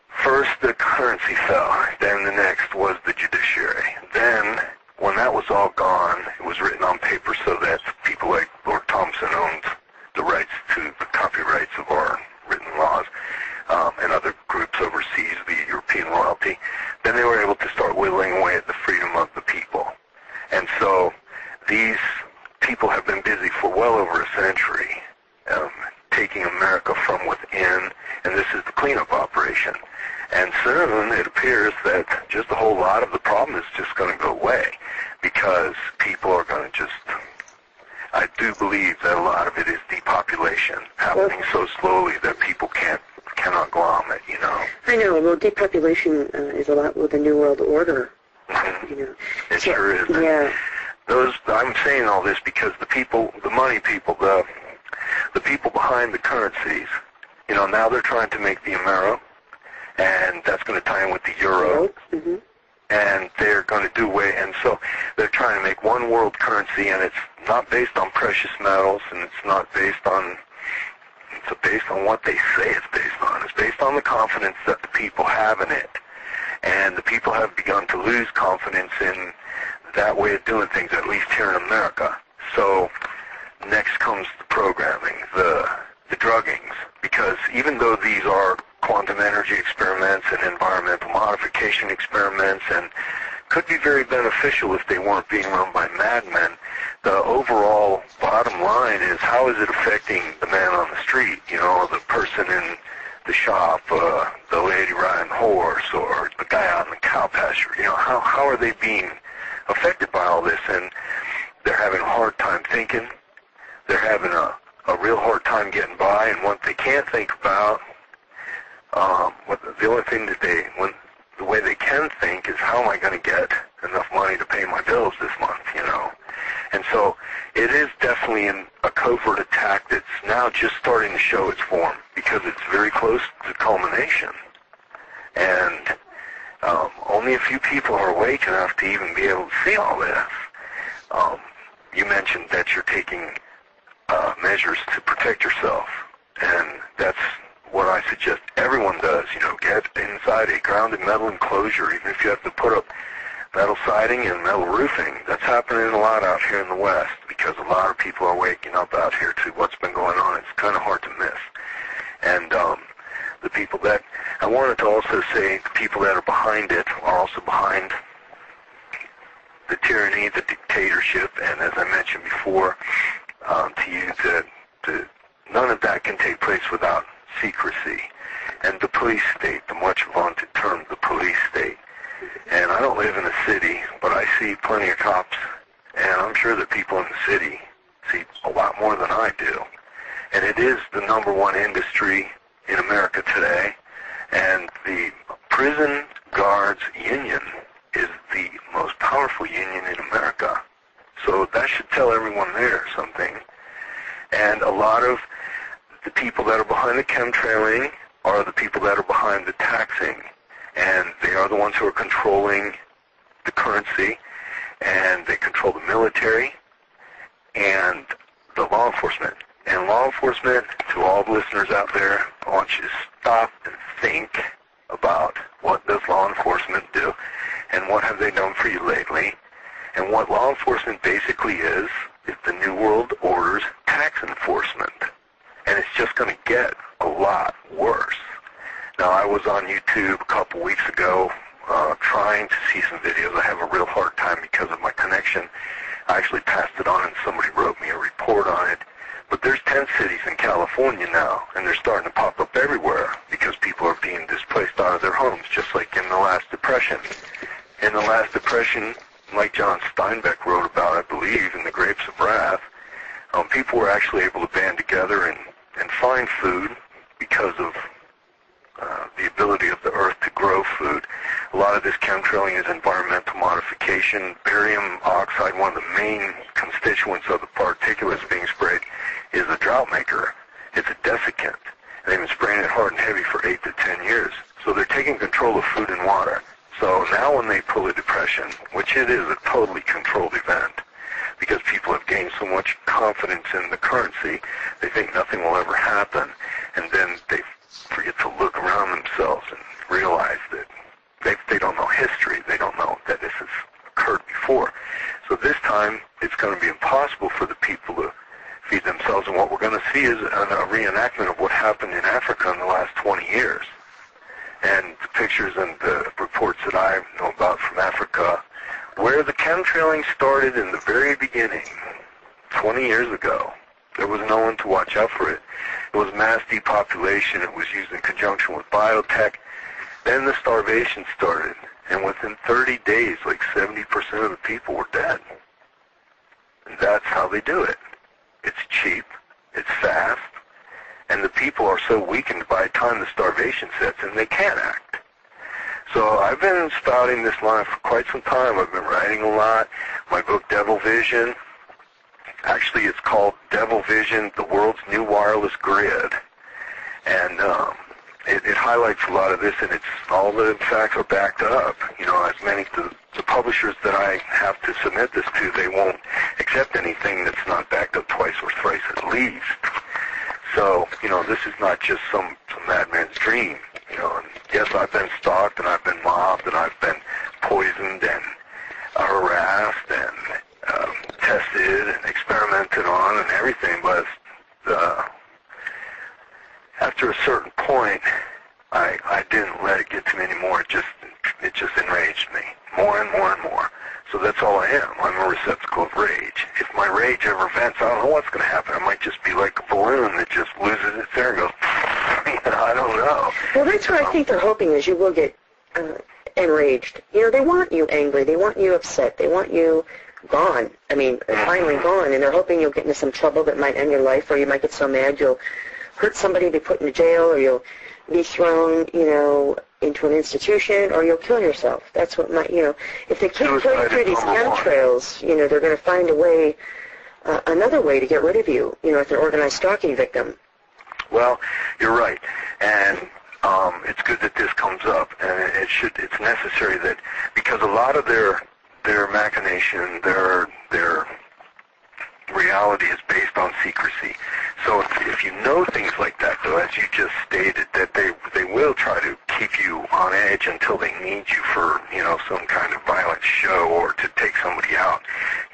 [SPEAKER 3] First, the currency fell. Then the next was the judiciary. Then, when that was all gone, it was written on paper so that people like Lord Thompson owned the rights to the copyrights of our written laws, and other groups overseas, the European royalty. Then they were able to start whittling away at the freedom of the people. And so these people have been busy for well over a century, taking America from within, and this is the cleanup operation. And soon it appears that just a whole lot of the problem is just going to go away. because people are going to just, I do believe that a lot of it is depopulation happening so slowly that people cannot glom it, you know.
[SPEAKER 2] I know. Well, depopulation is a lot with the New World Order.
[SPEAKER 3] Mm-hmm.
[SPEAKER 2] You know.
[SPEAKER 3] It sure is.
[SPEAKER 2] Yeah.
[SPEAKER 3] I'm saying all this because the people, the money people, the people behind the currencies, you know, now they're trying to make the Amero, and that's going to tie in with the Euro.
[SPEAKER 2] Mm-hmm.
[SPEAKER 3] And they're going to do away, and so they're trying to make one world currency, and it's not based on precious metals, and it's not based on, it's based on what they say it's based on. It's based on the confidence that the people have in it, and the people have begun to lose confidence in that way of doing things, at least here in America. So next comes the programming, the druggings, because even though these are quantum energy experiments and environmental modification experiments and could be very beneficial if they weren't being run by madmen, the overall bottom line is how is it affecting the man on the street, you know, the person in the shop, the lady riding the horse, or the guy out in the cow pasture, you know, how are they being affected by all this? And they're having a hard time thinking. They're having a real hard time getting by, and what they can't think about, the only thing that the way they can think is, how am I going to get enough money to pay my bills this month, you know? And so it is definitely a covert attack that's now just starting to show its form, because it's very close to culmination. And only a few people are awake enough to even be able to see all this. You mentioned that you're taking measures to protect yourself, and that's what I suggest everyone does. You know, get inside a grounded metal enclosure, even if you have to put up metal siding and metal roofing. That's happening a lot out here in the West, because a lot of people are waking up out here to what's been going on. It's kind of hard to miss. And the people that, I wanted to also say, the people that are behind it are also behind the tyranny, the dictatorship, and as I mentioned before, to you, that none of that can take place without secrecy. And the police state, the much vaunted term, the police state. And I don't live in a city, but I see plenty of cops, and I'm sure that people in the city see a lot more than I do. And it is the #1 industry in America today, and the prison guards union is the most powerful union in America. So that should tell everyone there something. And a lot of the people that are behind the chemtrailing are the people that are behind the taxing, and they are the ones who are controlling the currency, and they control the military and the law enforcement. And law enforcement, to all the listeners out there, I want you to stop and think about what does law enforcement do, and what have they done for you lately. And what law enforcement basically is the New World Order's tax enforcement. And it's just going to get a lot worse. Now, I was on YouTube a couple weeks ago trying to see some videos. I have a real hard time because of my connection. I actually passed it on and somebody wrote me a report on it. But there's 10 cities in California now, and they're starting to pop up everywhere because people are being displaced out of their homes, just like in the last Depression. In the last Depression, like John Steinbeck wrote about, I believe, in The Grapes of Wrath, people were actually able to band together and find food because of the ability of the earth to grow food. A lot of this chemtrailing is environmental modification. Barium oxide, one of the main constituents of the particulates being sprayed, is a drought maker. It's a desiccant. And they've been spraying it hard and heavy for 8 to 10 years. So they're taking control of food and water. So now when they pull a depression, which it is a totally controlled event, because people have gained so much confidence in the currency, they think nothing will ever happen, and then they forget to look around themselves and realize that they don't know history. They don't know that this has occurred before. So this time, it's going to be impossible for the people to feed themselves, and what we're going to see is a reenactment of what happened in Africa in the last 20 years. And the pictures and the reports that I know about from Africa, where the chemtrailing started in the very beginning, 20 years ago, there was no one to watch out for it. It was mass depopulation. It was used in conjunction with biotech. Then the starvation started, And within 30 days, like 70% of the people were dead. And that's how they do it. It's cheap, it's fast, and the people are so weakened by the time the starvation sets in, they can't act. So I've been spouting this line for quite some time. I've been writing a lot. My book, Devil Vision, actually it's called Devil Vision, The World's New Wireless Grid. And it highlights a lot of this, and it's all the facts are backed up. You know, as many the publishers that I have to submit this to, they won't accept anything that's not backed up twice or thrice at least. So, you know, this is not just some madman's dream. You know, and yes, I've been stalked, and I've been mobbed, and I've been poisoned and harassed and tested and experimented on and everything, but after a certain point, I didn't let it get to me anymore. It just enraged me more and more and more. So that's all I am. I'm a receptacle of rage. If my rage ever vents, I don't know what's going to happen. I might just be like a balloon that just loses its air and goes, I don't know.
[SPEAKER 2] Well, that's what I think they're hoping is you will get enraged. You know, they want you angry. They want you upset. They want you gone. I mean, finally gone. And they're hoping you'll get into some trouble that might end your life, or you might get so mad you'll hurt somebody, be put into jail, or you'll be thrown, you know, into an institution, or you'll kill yourself. That's what might, you know, if they keep putting through these chemtrails, you know, they're going to find a way, another way to get rid of you, you know, if they're organized stalking victim.
[SPEAKER 3] Well, you're right, and it's good that this comes up, and it's necessary that, because a lot of their machination, their reality is based on secrecy. So if you know things like that, though, as you just stated, that they will try to keep you on edge until they need you for, you know, some kind of violent show or to take somebody out,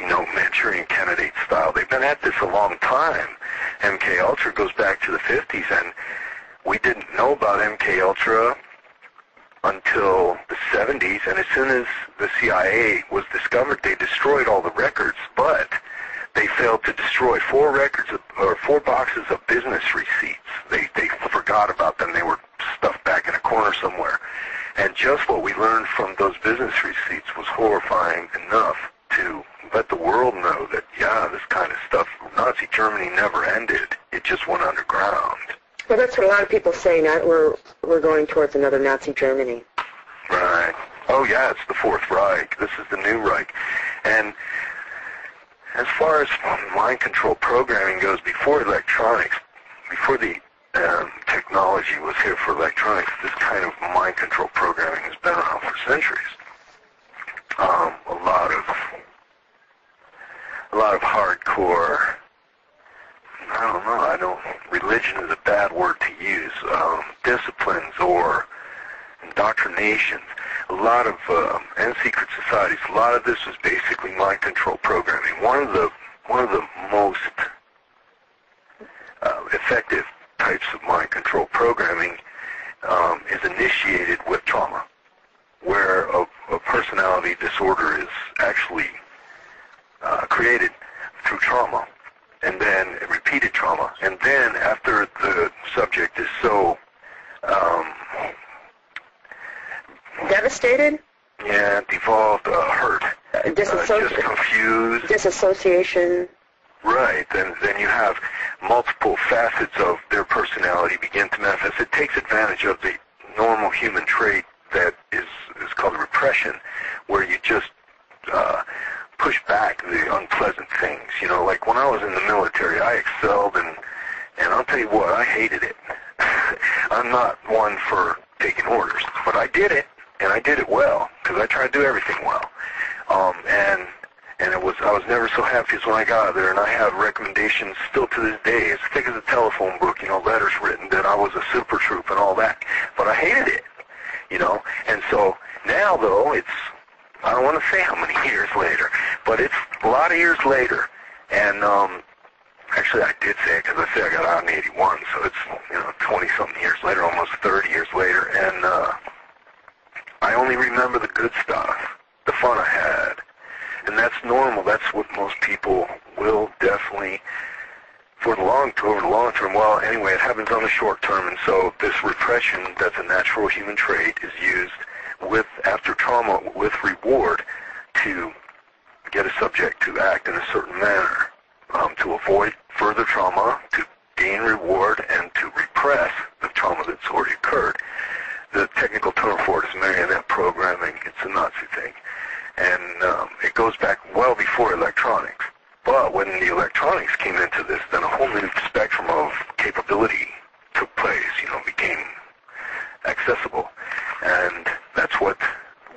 [SPEAKER 3] you know, Manchurian Candidate style. They've been at this a long time. MK Ultra goes back to the 50s, and we didn't know about MK Ultra until the 70s, and as soon as the CIA was discovered, they destroyed all the records, but they failed to destroy 4 boxes of business receipts. They forgot about them. They were stuffed back in a corner somewhere. And just what we learned from those business receipts was horrifying enough to let the world know that, yeah, this kind of stuff, Nazi Germany never ended. It just went underground.
[SPEAKER 2] Well, that's what a lot of people say. Now we're going towards another Nazi Germany.
[SPEAKER 3] Right. Oh, yeah, it's the Fourth Reich. This is the new Reich. And as far as mind control programming goes, before electronics, before the technology was here for electronics, this kind of mind control programming has been around for centuries. A lot of hardcore, religion is a bad word to use, disciplines or indoctrinations, a lot of, and secret societies, a lot of this was basically mind control programming. One of the most effective types of mind control programming is initiated with trauma, where a personality disorder is actually created through trauma, and then repeated trauma, and then after the subject is so
[SPEAKER 2] devastated?
[SPEAKER 3] Yeah, devolved, hurt, just confused.
[SPEAKER 2] Disassociation.
[SPEAKER 3] Right, then you have multiple facets of their personality begin to manifest. It takes advantage of the normal human trait that is called repression, where you just push back the unpleasant things. You know, like when I was in the military, I excelled, and I'll tell you what, I hated it. I'm not one for taking orders, but I did it, and I did it well, because I tried to do everything well. And I was never so happy as when I got there, and I have recommendations still to this day, as thick as a telephone book, you know, letters written that I was a super troop and all that. But I hated it, you know. And so now, though, it's, I don't want to say how many years later, but it's a lot of years later. And actually, I did say it because I said I got out in 81, so it's, you know, 20-something years later, almost 30 years later. And I only remember the good stuff, the fun I had. And that's normal. That's what most people will definitely, over the long term, well, anyway, it happens on the short term. And so this repression, that's a natural human trait, is used after trauma with reward to get a subject to act in a certain manner, to avoid further trauma, to gain reward, and to repress the trauma that's already occurred. The technical term for it is marionette programming. It's a Nazi thing. And it goes back well before electronics. But when the electronics came into this, then a whole new spectrum of capability took place, became accessible. And that's what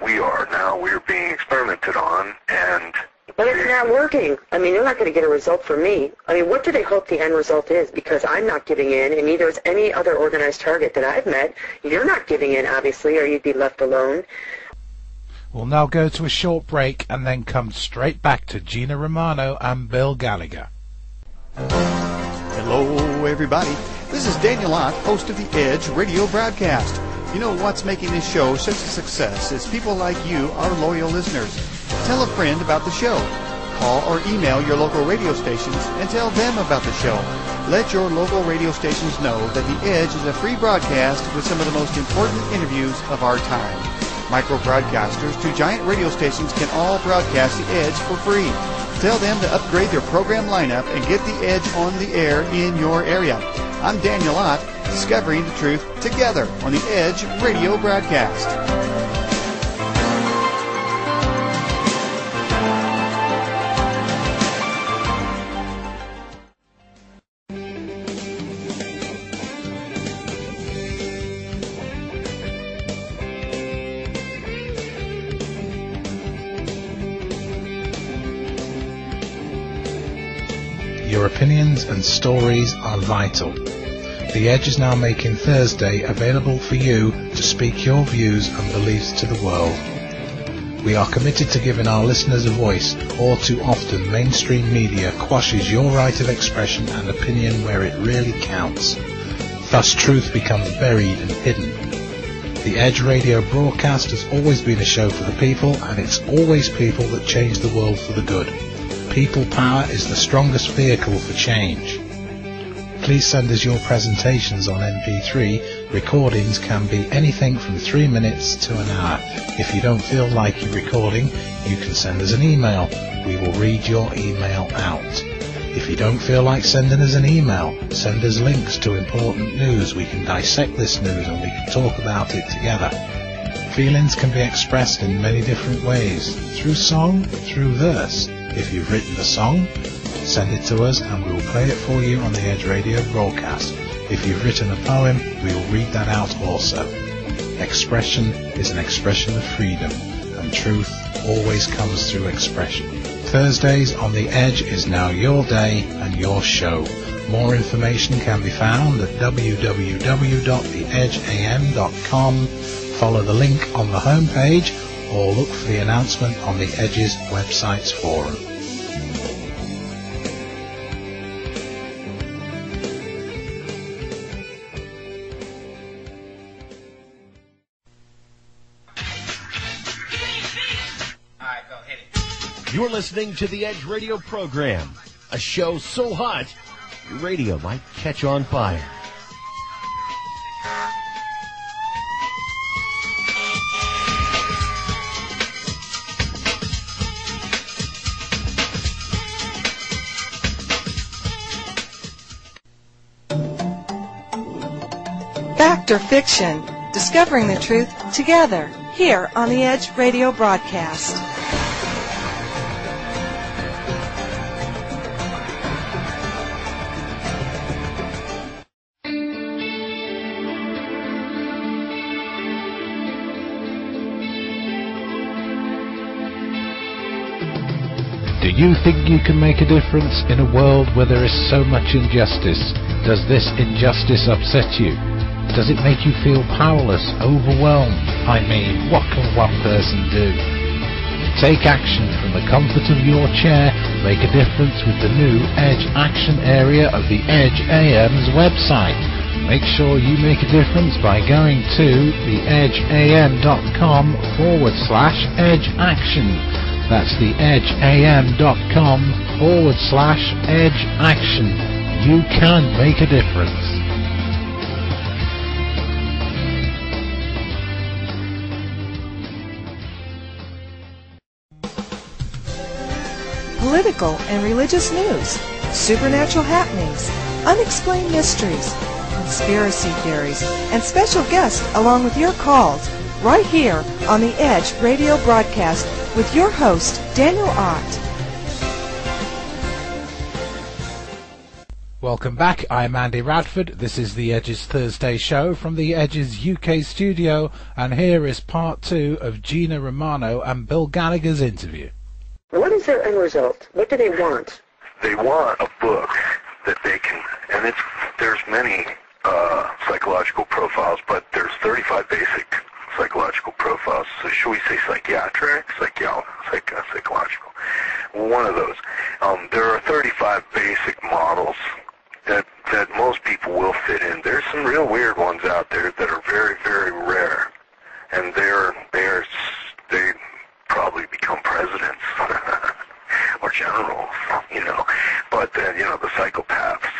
[SPEAKER 3] we are now. We're being experimented on, and...
[SPEAKER 2] But it's not working. I mean, they're not going to get a result from me. I mean, what do they hope the end result is? Because I'm not giving in, and neither is any other organized target that I've met. You're not giving in, obviously, or you'd be left alone.
[SPEAKER 1] We'll now go to a short break and then come straight back to Gina Romano and Bill Gallagher.
[SPEAKER 4] Hello, everybody. This is Daniel Ott, host of the Edge radio broadcast. You know what's making this show such a success is people like you, our loyal listeners. Tell a friend about the show. Call or email your local radio stations and tell them about the show. Let your local radio stations know that The Edge is a free broadcast with some of the most important interviews of our time. Micro-broadcasters to giant radio stations can all broadcast The Edge for free. Tell them to upgrade their program lineup and get The Edge on the air in your area. I'm Daniel Ott, discovering the truth together on The Edge radio broadcast.
[SPEAKER 1] Your opinions and stories are vital. The Edge is now making Thursday available for you to speak your views and beliefs to the world. We are committed to giving our listeners a voice. All too often, mainstream media quashes your right of expression and opinion where it really counts. Thus, truth becomes buried and hidden. The Edge radio broadcast has always been a show for the people, and it's always people that change the world for the good. People power is the strongest vehicle for change. Please send us your presentations on MP3. Recordings can be anything from 3 minutes to an hour. If you don't feel like your recording, you can send us an email. We will read your email out. If you don't feel like sending us an email, send us links to important news. We can dissect this news and we can talk about it together. Feelings can be expressed in many different ways, through song, through verse. If you've written a song, send it to us and we will play it for you on the Edge Radio broadcast. If you've written a poem, we will read that out also. Expression is an expression of freedom, and truth always comes through expression. Thursdays on the Edge is now your day and your show. More information can be found at www.theedgeam.com. Follow the link on the homepage or look for the announcement on the Edge's website's forum.
[SPEAKER 5] You're listening to the Edge Radio program, a show so hot, your radio might catch on fire.
[SPEAKER 6] Fact or fiction, discovering the truth together here on the Edge Radio broadcast.
[SPEAKER 1] Do you think you can make a difference in a world where there is so much injustice? Does this injustice upset you? Does it make you feel powerless, overwhelmed? I mean, what can one person do? Take action from the comfort of your chair. Make a difference with the new Edge Action area of the Edge AM's website. Make sure you make a difference by going to theedgeam.com/Edge Action. That's theedgeam.com/Edge Action. You can make a difference.
[SPEAKER 6] political and religious news, supernatural happenings, unexplained mysteries, conspiracy theories, and special guests along with your calls right here on the Edge radio broadcast with your host, Daniel Ott.
[SPEAKER 1] Welcome back. I'm Andy Radford. This is the Edge's Thursday show from the Edge's UK studio, and here is part 2 of Gina Romano and Bill Gallagher's interview.
[SPEAKER 2] What is their end result? What do they want?
[SPEAKER 3] They want a book that they can, and there's many psychological profiles, but there's 35 basic psychological profiles. So should we say psychiatric, psychological? One of those. There are 35 basic models that most people will fit in. There's some real weird ones out there that are very, very rare, and they probably become presidents or generals, But the psychopaths,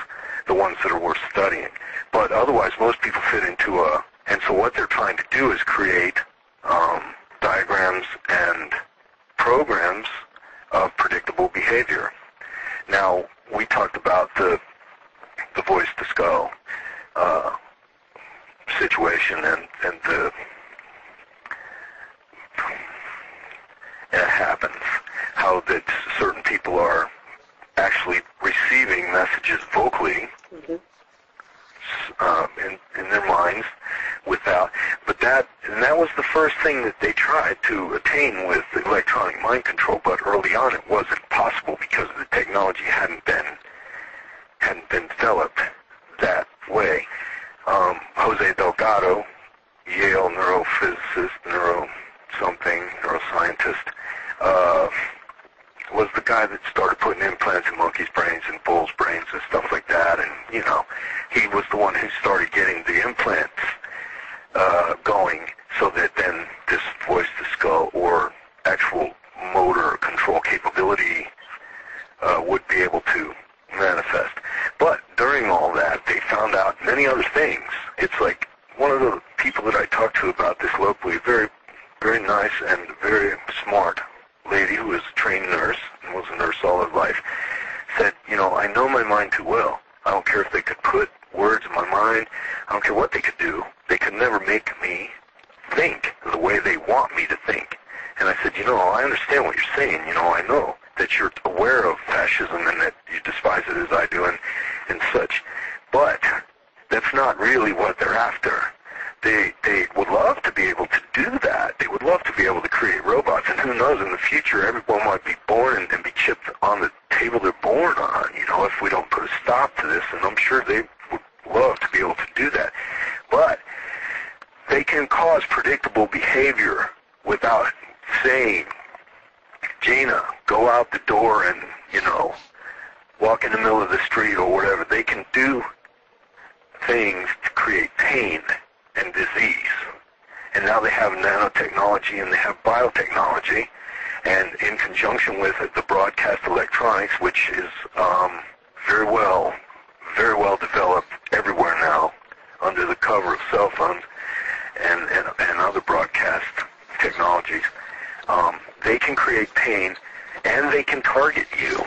[SPEAKER 3] the ones that are worth studying. But otherwise, most people fit into and so what they're trying to do is create diagrams and programs of predictable behavior. Now, we talked about the voice to skull situation, and it happens how that certain people are actually receiving messages vocally in their minds but that was the first thing that they tried to attain with electronic mind control, but early on it wasn't possible because the technology hadn't been developed that way. Jose Delgado, Yale neurophysicist, neuroscientist, was the guy that started putting implants in monkeys' brains and bulls' brains and stuff like that, and he was the one who started getting the implants going, so that then this voice to skull or actual motor control capability would be able to manifest. But during all that, they found out many other things. It's like one of the people that I talked to about this locally, very, very nice and very smart lady who was a trained nurse and was a nurse all her life, said, I know my mind too well. I don't care if they could put words in my mind. I don't care what they could do. They could never make me think the way they want me to think. And I said, I understand what you're saying. I know that you're aware of fascism and that you despise it as I do and such. But that's not really what they're after. They would love to be able to do that. They would love to be able to create robots. And who knows, in the future, everyone might be born and be chipped on the table they're born on, if we don't put a stop to this. And I'm sure they would love to be able to do that. But they can cause predictable behavior without saying, Gina, go out the door and, walk in the middle of the street or whatever. They can do things to create pain and disease. And now they have nanotechnology and they have biotechnology, and in conjunction with it, the broadcast electronics, which is very well developed everywhere now under the cover of cell phones and other broadcast technologies. They can create pain, and they can target you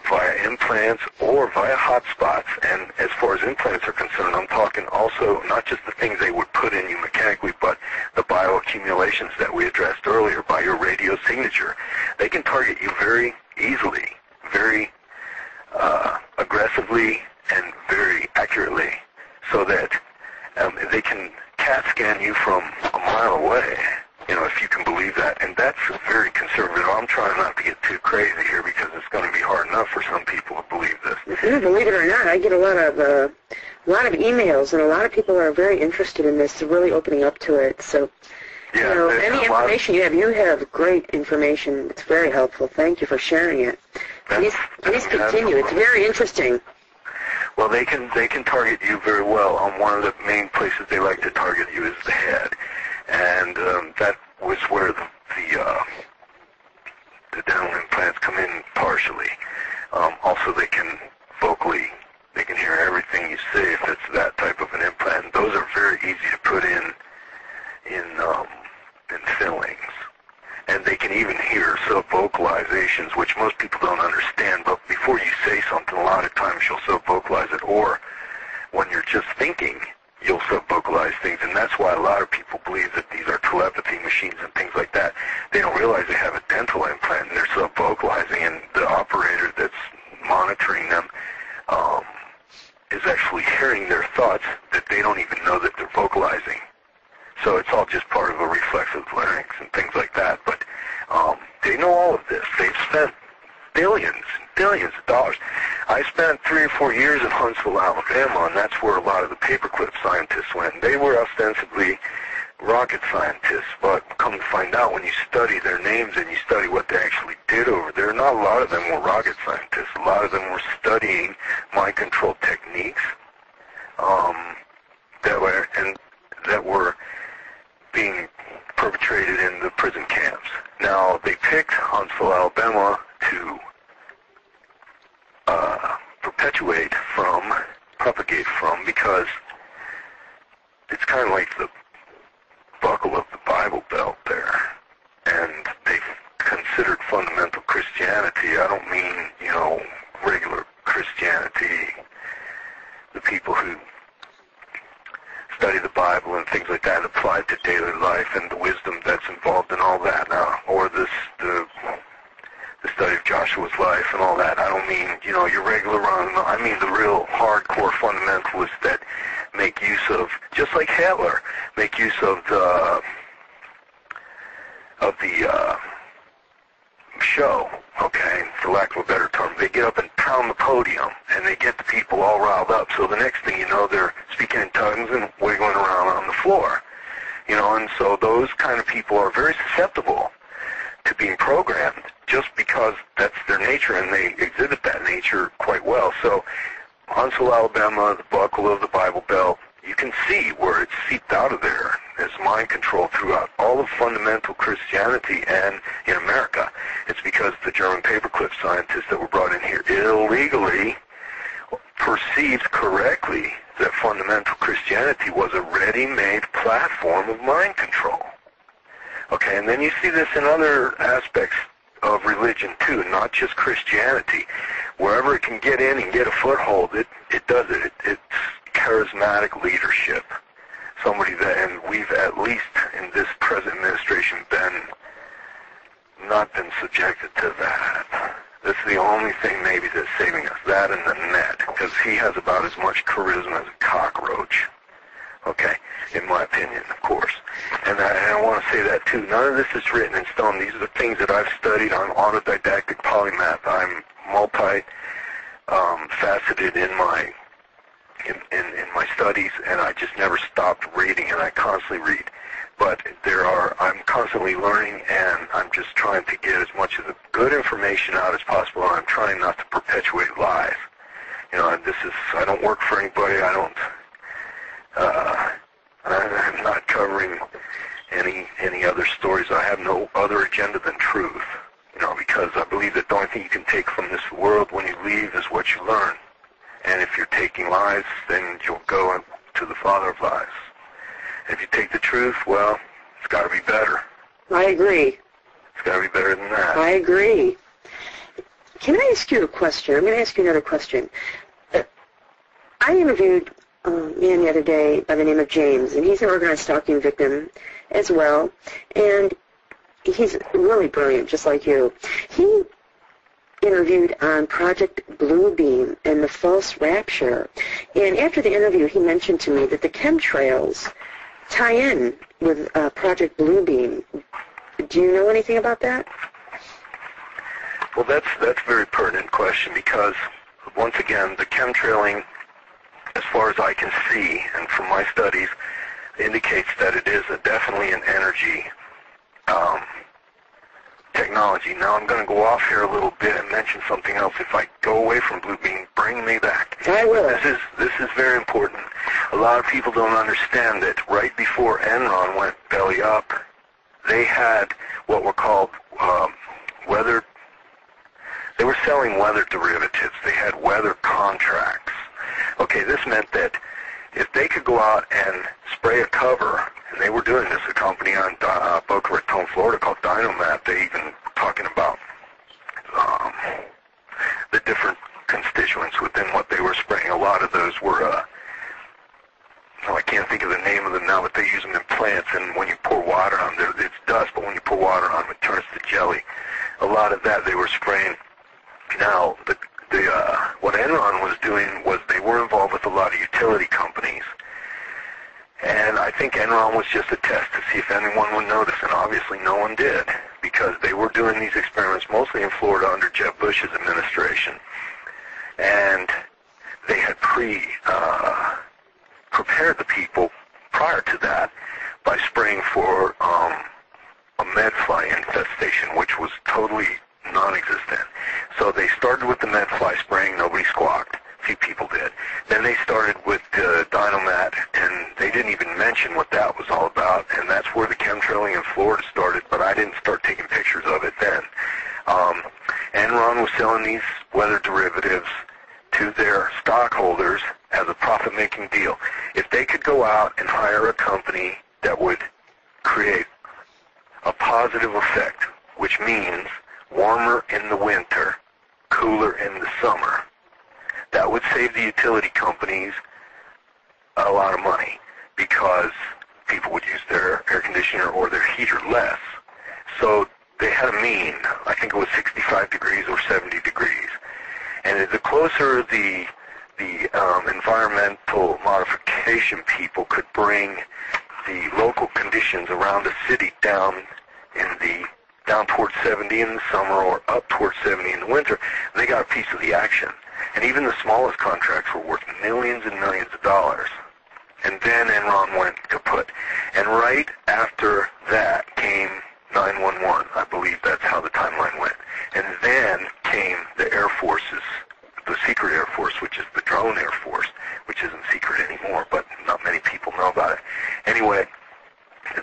[SPEAKER 3] via implants or via hotspots. And as far as implants are concerned, I'm talking also not just the things they would put in you mechanically, but the bioaccumulations that we addressed earlier by your radio signature. They can target you very easily, very aggressively, and very accurately, so that they can CAT scan you from a mile away, if you can believe that. And that's very conservative. I'm trying not to get too crazy here because it's going to be hard enough for some people to believe this.
[SPEAKER 2] Believe it or not, I get a lot of emails, and a lot of people are very interested in this. They're really opening up to it. So, any information you have great information. It's very helpful. Thank you for sharing it. Please continue. It's very interesting.
[SPEAKER 3] Well, they can target you very well. One of the main places they like to target you is the head, and that was where the dental implants come in partially. Also, they can vocally, they can hear everything you say if it's that type of an implant. Those are very easy to put in fillings, and they can even hear, so vocalize vocalizations, which most people don't understand, but before you say something, a lot of times you'll sub-vocalize it, or when you're just thinking, you'll sub-vocalize things, and that's why a lot of people believe that these are telepathy machines and things like that. They don't realize they have a dental implant, and they're sub-vocalizing, and the operator that's monitoring them is actually hearing their thoughts that they don't even know that they're vocalizing. So it's all just part of a reflexive larynx and things like that. But they know all of this. They've spent billions and billions of dollars. I spent 3 or 4 years in Huntsville, Alabama, and that's where a lot of the paperclip scientists went. They were ostensibly rocket scientists, but come to find out when you study their names and you study what they actually did over there, not a lot of them were rocket scientists. A lot of them were studying mind control techniques that were being perpetrated in the prison camps. Now, they picked Huntsville, Alabama to propagate from, because it's kind of like the buckle of the Bible Belt there, and they've considered fundamental Christianity. I don't mean, regular Christianity, the people who study the Bible and things like that and apply it to daily life and the wisdom that's involved in all that now, or the study of Joshua's life and all that. I don't mean, your regular run. I mean the real hardcore fundamentalists that make use of, just like Hitler, make use of the show, okay, for lack of a better term. They get up and pound the podium, and they get the people all riled up, so the next thing you know, they're speaking in tongues and wiggling around on the floor, and so those kind of people are very susceptible to being programmed, just because that's their nature, and they exhibit that nature quite well. So Huntsville, Alabama, the buckle of the Bible Belt, you can see where it's seeped out of there as mind control throughout all of fundamental Christianity and in America. It's because the German paperclip scientists that were brought in here illegally perceived correctly that fundamental Christianity was a ready-made platform of mind control. Okay, and then you see this in other aspects of religion too, not just Christianity. Wherever it can get in and get a foothold, it does it. It's charismatic leadership. Somebody that, and we've at least in this present administration not been subjected to that. This is the only thing maybe that's saving us, that and the net, because he has about as much charisma as a cockroach. Okay, in my opinion, of course. And I want to say that too. None of this is written in stone. These are the things that I've studied. I'm autodidactic polymath. I'm multi-faceted in my studies, and I just never stopped reading, and I constantly read. But I'm constantly learning, and I'm just trying to get as much of the good information out as possible, and I'm trying not to perpetuate lies. And I don't work for anybody. I'm not covering any other stories. I have no other agenda than truth, because I believe that the only thing you can take from this world when you leave is what you learn. And if you're taking lies, then you'll go to the father of lies. If you take the truth, well, it's got to be better.
[SPEAKER 2] I agree.
[SPEAKER 3] It's got to be better than that.
[SPEAKER 2] I agree. Can I ask you a question? I'm going to ask you another question. I interviewed a man the other day by the name of James, and he's an organized stalking victim as well, and he's really brilliant, just like you. He interviewed on Project Bluebeam and the false rapture, and after the interview he mentioned to me that the chemtrails tie in with Project Bluebeam. Do you know anything about that?
[SPEAKER 3] Well, that's a very pertinent question, because once again, the chemtrailing, as far as I can see, and from my studies, indicates that it is definitely an energy technology. Now I'm going to go off here a little bit and mention something else. If I go away from Bluebeam, bring me back.
[SPEAKER 2] I will.
[SPEAKER 3] This is very important. A lot of people don't understand that right before Enron went belly up, they had what were called weather. They were selling weather derivatives. They had weather contracts. Okay, this meant that if they could go out and spray a cover, and they were doing this, a company on Boca Raton, Florida called Dynomat, they even were talking about I think Enron was just a test to see if anyone would notice, and obviously no one did, because they were doing these experiments mostly in Florida under Jeb Bush's administration, and they had prepared the people prior to that by spraying for a medfly infestation, which was totally non-existent. So they started with the medfly spraying, nobody squawked. Few people did. Then they started with Dynomat, and they didn't even mention what that was all about, and that's where the chemtrailing in Florida started, but I didn't start taking pictures of it then. Enron was selling these weather derivatives to their stockholders as a profit-making deal. If they could go out and hire a company that would create a positive effect, which means warmer in the winter, cooler in the summer, that would save the utility companies a lot of money, because people would use their air conditioner or their heater less. So they had a mean, I think it was 65 degrees or 70 degrees. And the closer the environmental modification people could bring the local conditions around the city down towards 70 in the summer or up towards 70 in the winter, they got a piece of the action. And even the smallest contracts were worth millions and millions of dollars. And then Enron went kaput. And right after that came 911. I believe that's how the timeline went. And then came the Air Force's, the secret Air Force, which is the drone Air Force, which isn't secret anymore, but not many people know about it. Anyway,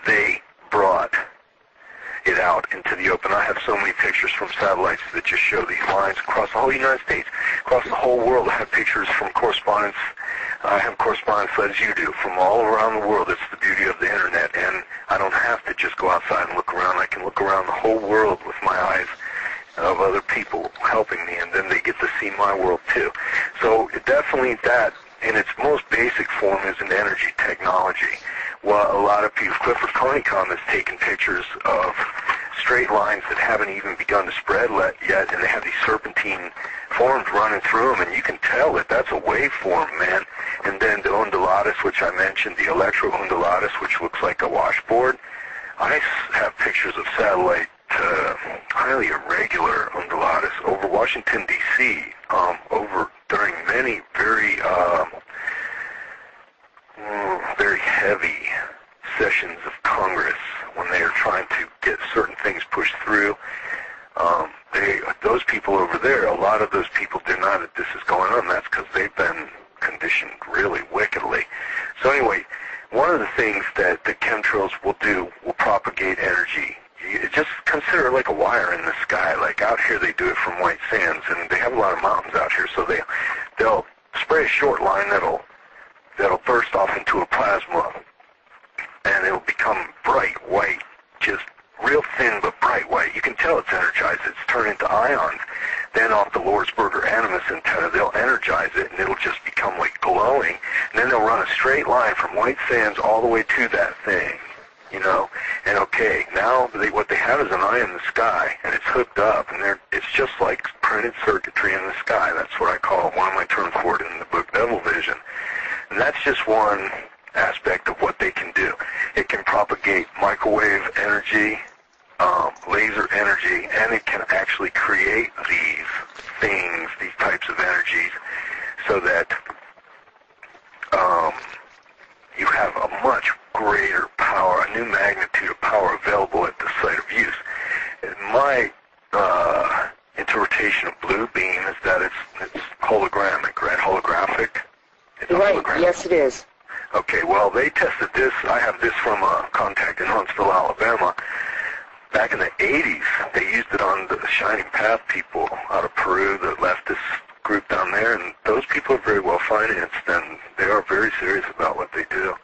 [SPEAKER 3] they brought it out into the open. I have so many pictures from satellites that just show these lines across the whole United States, across the whole world. I have pictures from correspondents. I have correspondents as you do from all around the world. It's the beauty of the internet, and I don't have to just go outside and look around. I can look around the whole world with my eyes of other people helping me, and then they get to see my world too. So definitely that, in its most basic form, is an energy technology. Well, a lot of people, Clifford Honeycomb has taken pictures of straight lines that haven't even begun to spread yet, and they have these serpentine forms running through them, and you can tell that that's a waveform, man. And then the undulatus, which I mentioned, the electro-undulatus, which looks like a washboard. I have pictures of satellite, highly irregular undulatus over Washington, D.C., over during many very heavy sessions of Congress when they are trying to get certain things pushed through. Those people over there, a lot of those people deny that this is going on. That's because they've been conditioned really wickedly. So anyway, one of the things that the chemtrails will do will propagate energy. You just consider it like a wire in the sky. Like out here, they do it from White Sands, and they have a lot of mountains out here, so they'll spray a short line that'll burst off into a plasma, and it'll become bright white, just real thin but bright white. You can tell it's energized. It's turned into ions. Then off the Lordsburger Animus antenna, they'll energize it, and it'll just become like glowing. And then they'll run a straight line from White Sands all the way to that thing, you know. And okay, now what they have is an eye in the sky, and it's hooked up, and it's just like printed circuitry in the sky. That's what I call one of my terms for it in the book, Devil Vision. And that's just one aspect of what they can do. It can propagate microwave energy, laser energy, and it can actually create these things, these types of energies, so that you have a much greater power, a new magnitude of power available at the site of use. My interpretation of blue beam is that it's hologramic, right? Holographic? It's
[SPEAKER 2] right,
[SPEAKER 3] holographic.
[SPEAKER 2] Yes it is.
[SPEAKER 3] Okay, well, they tested this. I have this from a contact in Huntsville, Alabama. Back in the 80s, they used it on the Shining Path people out of Peru, the leftist group down there, and those people are very well financed, and they are very serious about what they do.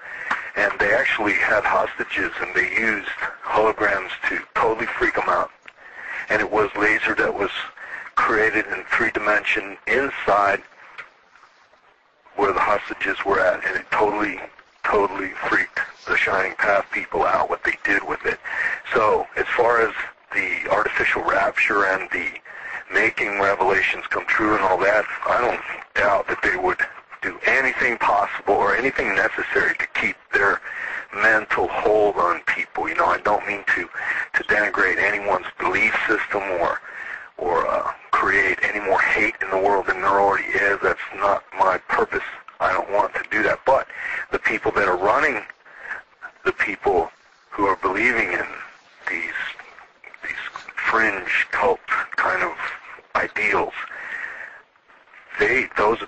[SPEAKER 3] And they actually had hostages, and they used holograms to totally freak them out. And it was laser that was created in 3D inside where the hostages were at, and it totally freaked the Shining Path people out, what they did with it. So as far as the artificial rapture and the making revelations come true and all that, I don't doubt that they would do anything possible or anything necessary to keep their mental hold on people. You know, I don't mean to denigrate anyone's belief system or create any more hate in the world than there already is. That's not my purpose. I don't want to do that. But the people that are running, the people who are believing in these fringe cult kind of ideals,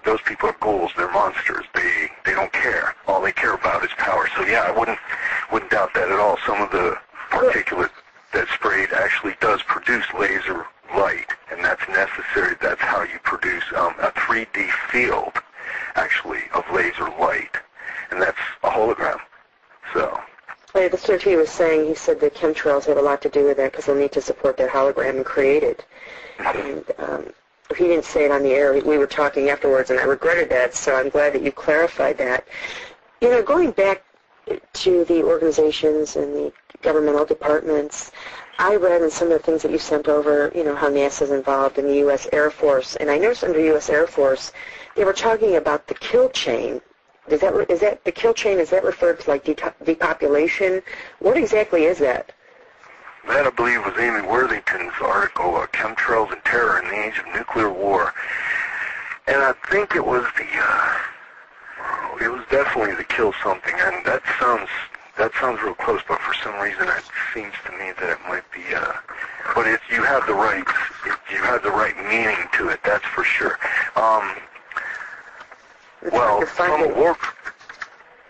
[SPEAKER 3] those people are ghouls. They're monsters. They don't care. All they care about is power. So yeah, I wouldn't doubt that at all. Some of the particulate that's sprayed actually does produce laser light, and that's necessary. That's how you produce a 3D field, actually, of laser light, and that's a hologram. So.
[SPEAKER 2] The search he was saying, he said the chemtrails have a lot to do with that because they'll need to support their hologram and create it. And he didn't say it on the air. We were talking afterwards, and I regretted that, so I'm glad that you clarified that. You know, going back to the organizations and the governmental departments, I read in some of the things that you sent over, you know, how NASA's involved in the U.S. Air Force, and I noticed under U.S. Air Force they were talking about the kill chain. Is that the kill chain? Is that referred to like depopulation? What exactly is that?
[SPEAKER 3] That, I believe, was Amy Worthington's article, Chemtrails and Terror in the Age of Nuclear War. And I think it was definitely the kill something, and that sounds real close, but for some reason it seems to me that it might be, but you have the right meaning to it, that's for sure. Well, from a war...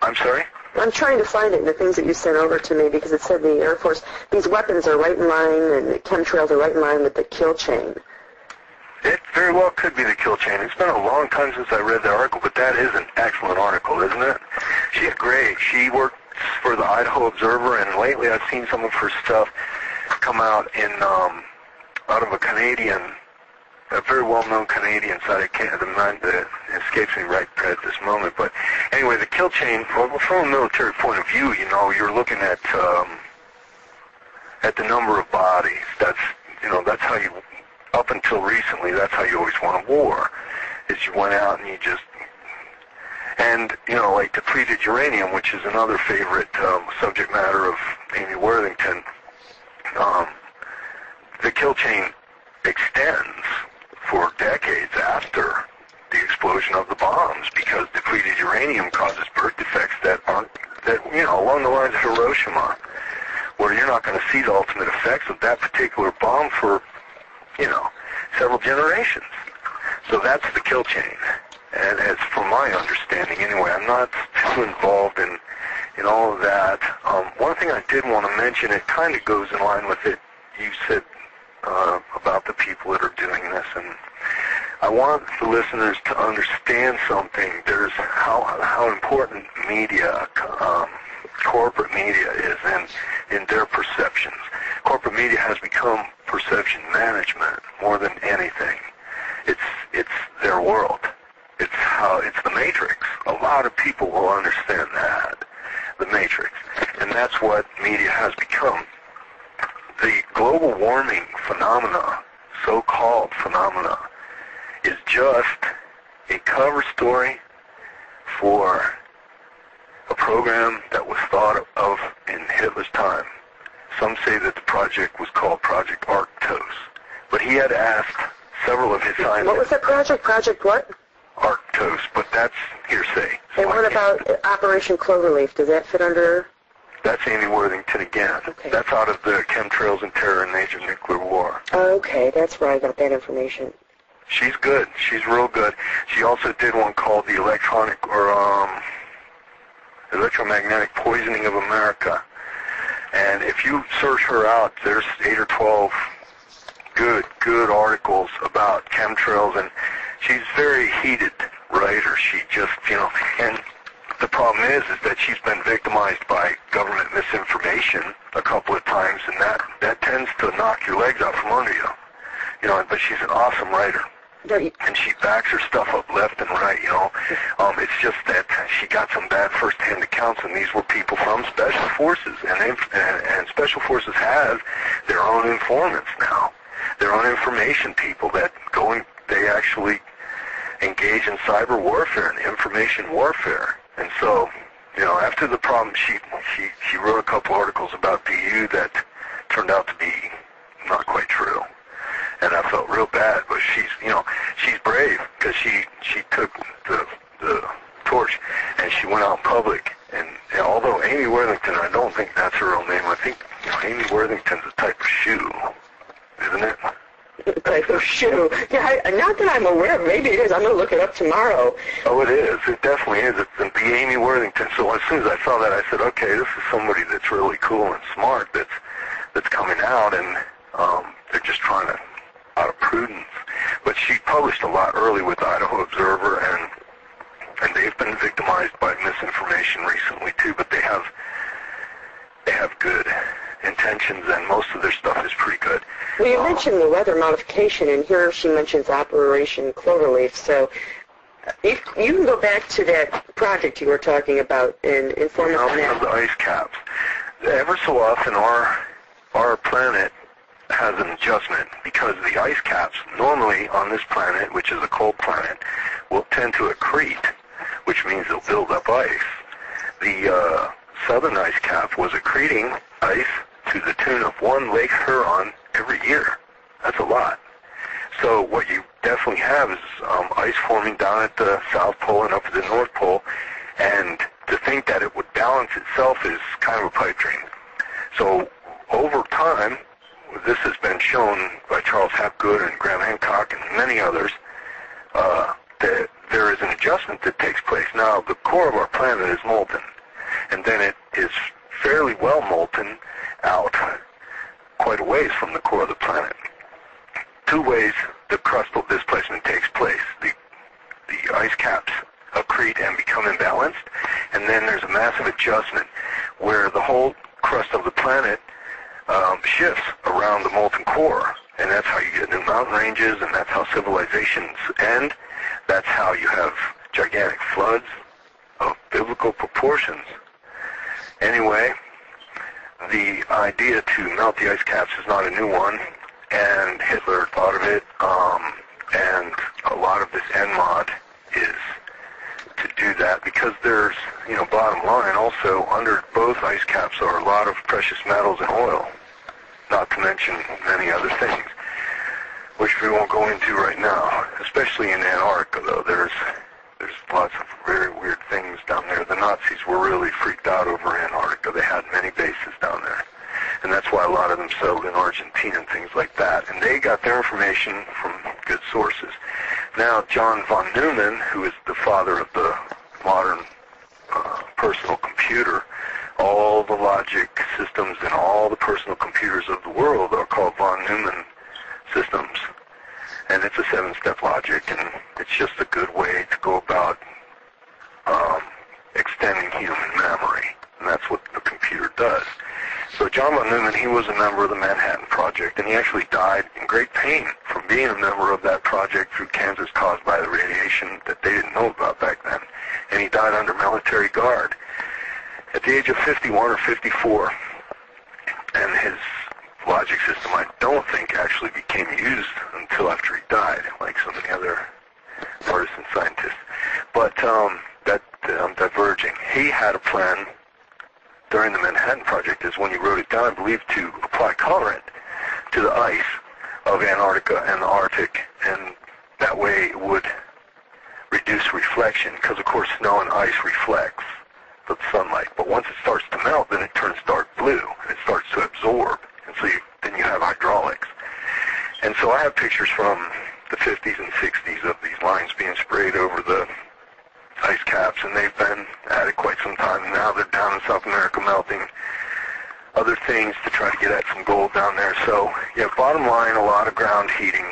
[SPEAKER 3] I'm sorry?
[SPEAKER 2] I'm trying to find it in the things that you sent over to me because it said the Air Force, these weapons are right in line and the chemtrails are right in line with the kill chain.
[SPEAKER 3] It very well could be the kill chain. It's been a long time since I read the article, but that is an excellent article, isn't it? She's great. She works for the Idaho Observer, and lately I've seen some of her stuff come out in out of a very well-known Canadian site. It escapes me right at this moment. But anyway, the kill chain, well, from a military point of view, you know, you're looking at the number of bodies. That's how you, up until recently, that's how you always won a war, is you went out and you just, and, you know, like depleted uranium, which is another favorite subject matter of Amy Worthington, the kill chain extends for decades after the explosion of the bombs, because depleted uranium causes birth defects that you know, along the lines of Hiroshima, where you're not going to see the ultimate effects of that particular bomb for, you know, several generations. So that's the kill chain. And as from my understanding anyway, I'm not too involved in all of that. One thing I did want to mention, it kind of goes in line with it, you said about the people that are doing this, and I want the listeners to understand something. There's how important media, corporate media is in their perceptions. Corporate media has become perception management more than anything. It's their world. It's the Matrix. A lot of people will understand that, the Matrix, and that's what media has become. The global warming phenomena, so-called phenomena, is just a cover story for a program that was thought of in Hitler's time. Some say that the project was called Project Arctos, but he had asked several of his scientists... What
[SPEAKER 2] was the project? Project what?
[SPEAKER 3] Arctos, but that's hearsay.
[SPEAKER 2] So and what about Operation Cloverleaf? Does that fit under...
[SPEAKER 3] That's Amy Worthington again.
[SPEAKER 2] Okay.
[SPEAKER 3] That's out of the Chemtrails and Terror in the Age of Nuclear War.
[SPEAKER 2] Okay, that's where I got that information.
[SPEAKER 3] She's good. She's real good. She also did one called the Electromagnetic Poisoning of America. And if you search her out, there's 8 or 12 good articles about chemtrails, and she's a very heated writer. She just, you know, and the problem is that she's been victimized by government misinformation a couple of times, and that tends to knock your legs out from under you. You know, but she's an awesome writer. And she backs her stuff up left and right, you know. It's just that she got some bad first-hand accounts, and these were people from Special Forces. And Special Forces have their own informants now, their own information people that they actually engage in cyber warfare and information warfare. And so after the problem, she wrote a couple articles about BU that turned out to be not quite true. And I felt real bad, but she's brave because she took the torch and she went out in public. And although Amy Worthington, I don't think that's her real name. I think Amy Worthington's a type of shoe, isn't it?
[SPEAKER 2] Type of shoe. Yeah, not that I'm aware of. Maybe it is. I'm going to look it up tomorrow.
[SPEAKER 3] Oh, it is. It definitely is. It's the Amy Worthington. So as soon as I saw that, I said, okay, this is somebody that's really cool and smart that's coming out, and they're just trying to, out of prudence. But she published a lot early with the Idaho Observer, and they've been victimized by misinformation recently too. But they have good intentions, and most of their stuff is pretty good.
[SPEAKER 2] Well, you mentioned the weather modification, and here she mentions Operation Cloverleaf. So if you can go back to that project you were talking about and inform us on that.
[SPEAKER 3] Of the ice caps. Ever so often, our planet has an adjustment because the ice caps normally on this planet, which is a cold planet, will tend to accrete, which means they'll build up ice. The southern ice cap was accreting ice to the tune of 1 Lake Huron every year. That's a lot. So what you definitely have is ice forming down at the South Pole and up at the North Pole, and to think that it would balance itself is kind of a pipe dream. So over time, this has been shown by Charles Hapgood and Graham Hancock and many others, that there is an adjustment that takes place. Now, the core of our planet is molten, and then it is fairly well molten out quite a ways from the core of the planet. 2 ways the crustal displacement takes place. The ice caps accrete and become imbalanced, and then there's a massive adjustment where the whole crust of the planet shifts around the molten core, and that's how you get new mountain ranges, and that's how civilizations end. That's how you have gigantic floods of biblical proportions. Anyway, the idea to melt the ice caps is not a new one, and Hitler thought of it, and a lot of this NMOD is to do that because there's, bottom line, also under both ice caps are a lot of precious metals and oil, not to mention many other things, which we won't go into right now, especially in Antarctica, though. There's lots of very weird things down there. The Nazis were really freaked out over Antarctica. They had many bases down there, and that's why a lot of them settled in Argentina and things like that, and they got their information from good sources. Now, John von Neumann, who is the father of the modern personal computer, all the logic systems and all the personal computers of the world are called von Neumann systems. And it's a 7-step logic, and it's just a good way to go about extending human memory. And that's what the computer does. So John von Neumann, he was a member of the Manhattan Project, and he actually died in great pain from being a member of that project through cancers caused by the radiation that they didn't know about back then. And he died under military guard at the age of 51 or 54. And his logic system, I don't think, actually became used until after he died, like so many other partisan scientists. But I'm diverging. He had a plan during the Manhattan Project, is when he wrote it down, I believe, to apply colorant to the ice of Antarctica and the Arctic, and that way it would reduce reflection, because of course snow and ice reflects the sunlight. But once it starts to melt, then it turns dark blue, and it starts to absorb, and so then you have hydraulics. And so I have pictures from the 50s and 60s of these lines being sprayed over the ice caps, and they've been at it quite some time. And now they're down in South America melting other things to try to get at some gold down there. So, yeah, bottom line, a lot of ground heating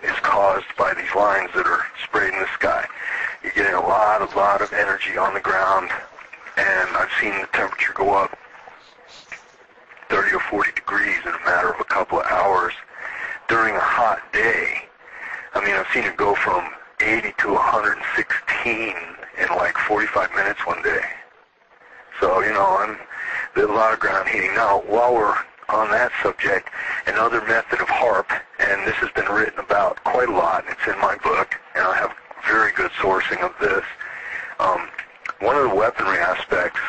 [SPEAKER 3] is caused by these lines that are sprayed in the sky. You're getting a lot of energy on the ground, and I've seen the temperature go up 30 or 40 degrees in a matter of a couple of hours during a hot day. I mean, I've seen it go from 80 to 116 in like 45 minutes one day. So, there's a lot of ground heating. Now, while we're on that subject, another method of HARP, and this has been written about quite a lot, and it's in my book, and I have very good sourcing of this. one of the weaponry aspects,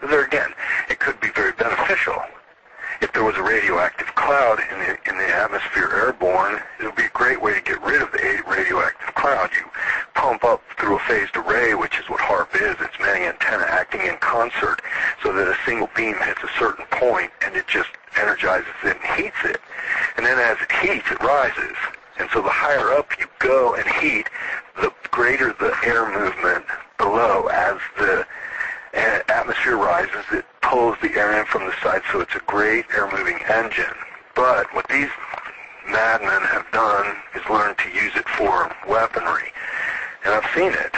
[SPEAKER 3] there again, it could be very beneficial. If there was a radioactive cloud in the atmosphere airborne, it would be a great way to get rid of the radioactive cloud. You pump up through a phased array, which is what HAARP is. It's many antennae acting in concert so that a single beam hits a certain point and it just energizes it and heats it. And then as it heats, it rises. And so the higher up you go and heat, the greater the air movement below. As the atmosphere rises, it pulls the air in from the side, so it's a great air-moving engine. But what these madmen have done is learn to use it for weaponry. And I've seen it.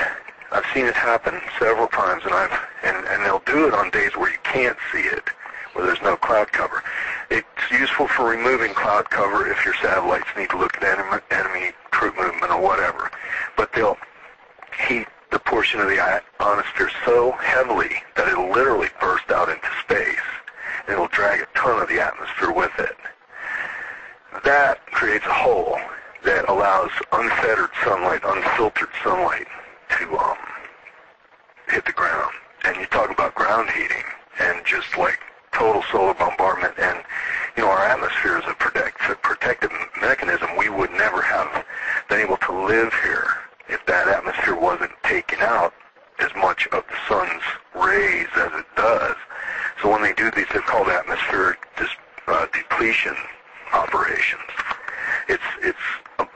[SPEAKER 3] I've seen it happen several times, and they'll do it on days where you can't see it, where there's no cloud cover. It's useful for removing cloud cover if your satellites need to look at enemy troop movement or whatever. But they'll heat the portion of the ionosphere so heavily that it'll literally burst out into space, and it'll drag a ton of the atmosphere with it. That creates a hole that allows unfettered sunlight, unfiltered sunlight to hit the ground. And you talk about ground heating and just like total solar bombardment, and our atmosphere is a protective mechanism. We would never have been able to live here if that atmosphere wasn't taking out as much of the sun's rays as it does. So when they do these, they're called atmospheric depletion operations. It's a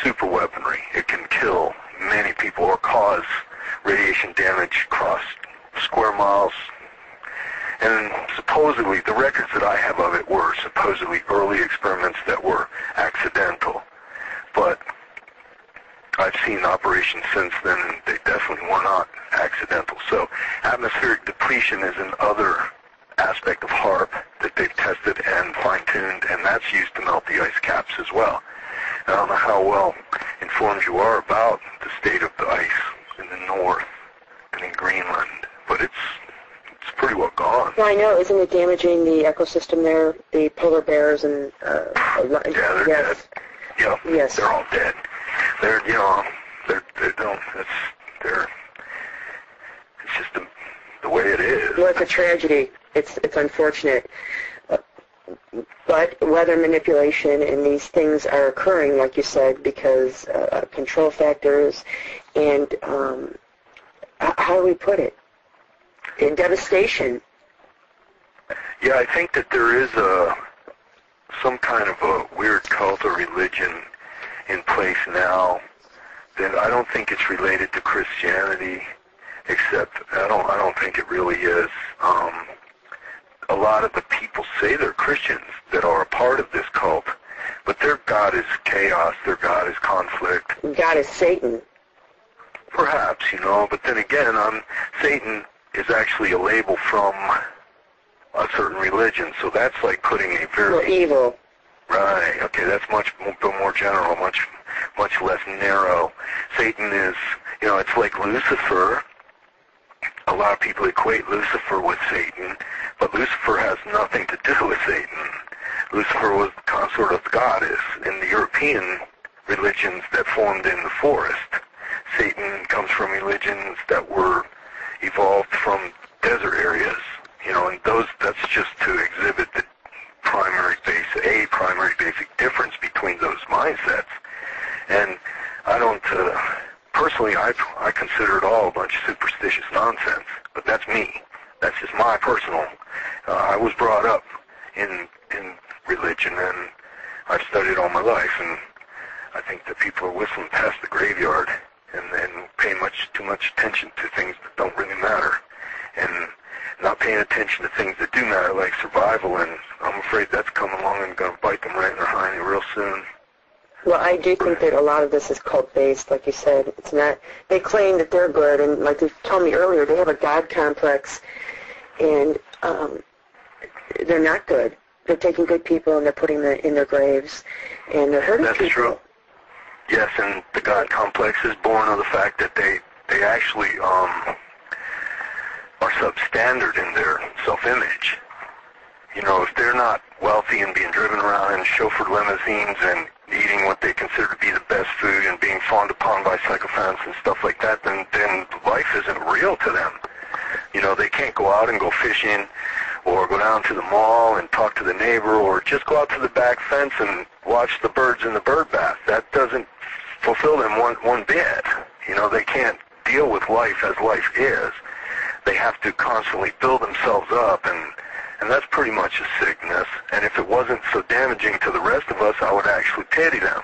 [SPEAKER 3] super weaponry. It can kill many people or cause radiation damage across square miles. And supposedly, the records that I have of it were supposedly early experiments that were accidental. But I've seen operations since then, and they definitely were not accidental. So atmospheric depletion is another aspect of HAARP that they've tested and fine-tuned, and that's used to melt the ice caps as well. I don't know how well informed you are about the state of the ice in the north and in Greenland, but it's pretty well gone.
[SPEAKER 2] Well, I know. Isn't it damaging the ecosystem there, the polar bears and...
[SPEAKER 3] yeah, they're dead. Yeah,
[SPEAKER 2] yes.
[SPEAKER 3] They're all dead. They're it's just the way it is.
[SPEAKER 2] Well, it's a tragedy. It's unfortunate. But weather manipulation and these things are occurring, like you said, because control factors and, how do we put it? In devastation.
[SPEAKER 3] Yeah, I think that there is some kind of a weird cult or religion in place now that I don't think it's related to Christianity, except I don't think it really is. A lot of the people say they're Christians that are a part of this cult, but their God is chaos, their God is conflict.
[SPEAKER 2] God is Satan.
[SPEAKER 3] Perhaps, but then again, Satan is actually a label from a certain religion, so that's like putting a very...
[SPEAKER 2] Well, evil.
[SPEAKER 3] Right, okay, that's much more general, much less narrow. Satan is, it's like Lucifer. A lot of people equate Lucifer with Satan, but Lucifer has nothing to do with Satan. Lucifer was the consort of the goddess in the European religions that formed in the forest. Satan comes from religions that were evolved from desert areas, and that's just to exhibit the primary basic difference between those mindsets. And I don't, personally, I consider it all a bunch of superstitious nonsense, but that's me. That's just my personal, I was brought up in religion, and I've studied all my life, and I think that people are whistling past the graveyard and paying too much attention to things that don't really matter, and not paying attention to things that do matter, like survival, and I'm afraid that's coming along and going to bite them right in their hiney real soon.
[SPEAKER 2] Well, I do think that a lot of this is cult-based, like you said. It's not. They claim that they're good, and like you told me earlier, they have a God complex, and they're not good. They're taking good people and they're putting them in their graves, and they're hurting people.
[SPEAKER 3] That's true. Yes, and the God complex is born of the fact that they actually are substandard in their self-image. if they're not wealthy and being driven around in chauffeured limousines and eating what they consider to be the best food and being fawned upon by sycophants and stuff like that, then life isn't real to them. They can't go out and go fishing or go down to the mall and talk to the neighbor or just go out to the back fence and watch the birds in the bird bath. That doesn't fulfill them one bit. They can't deal with life as life is. They have to constantly build themselves up, and that's pretty much a sickness. And if it wasn't so damaging to the rest of us, I would actually pity them.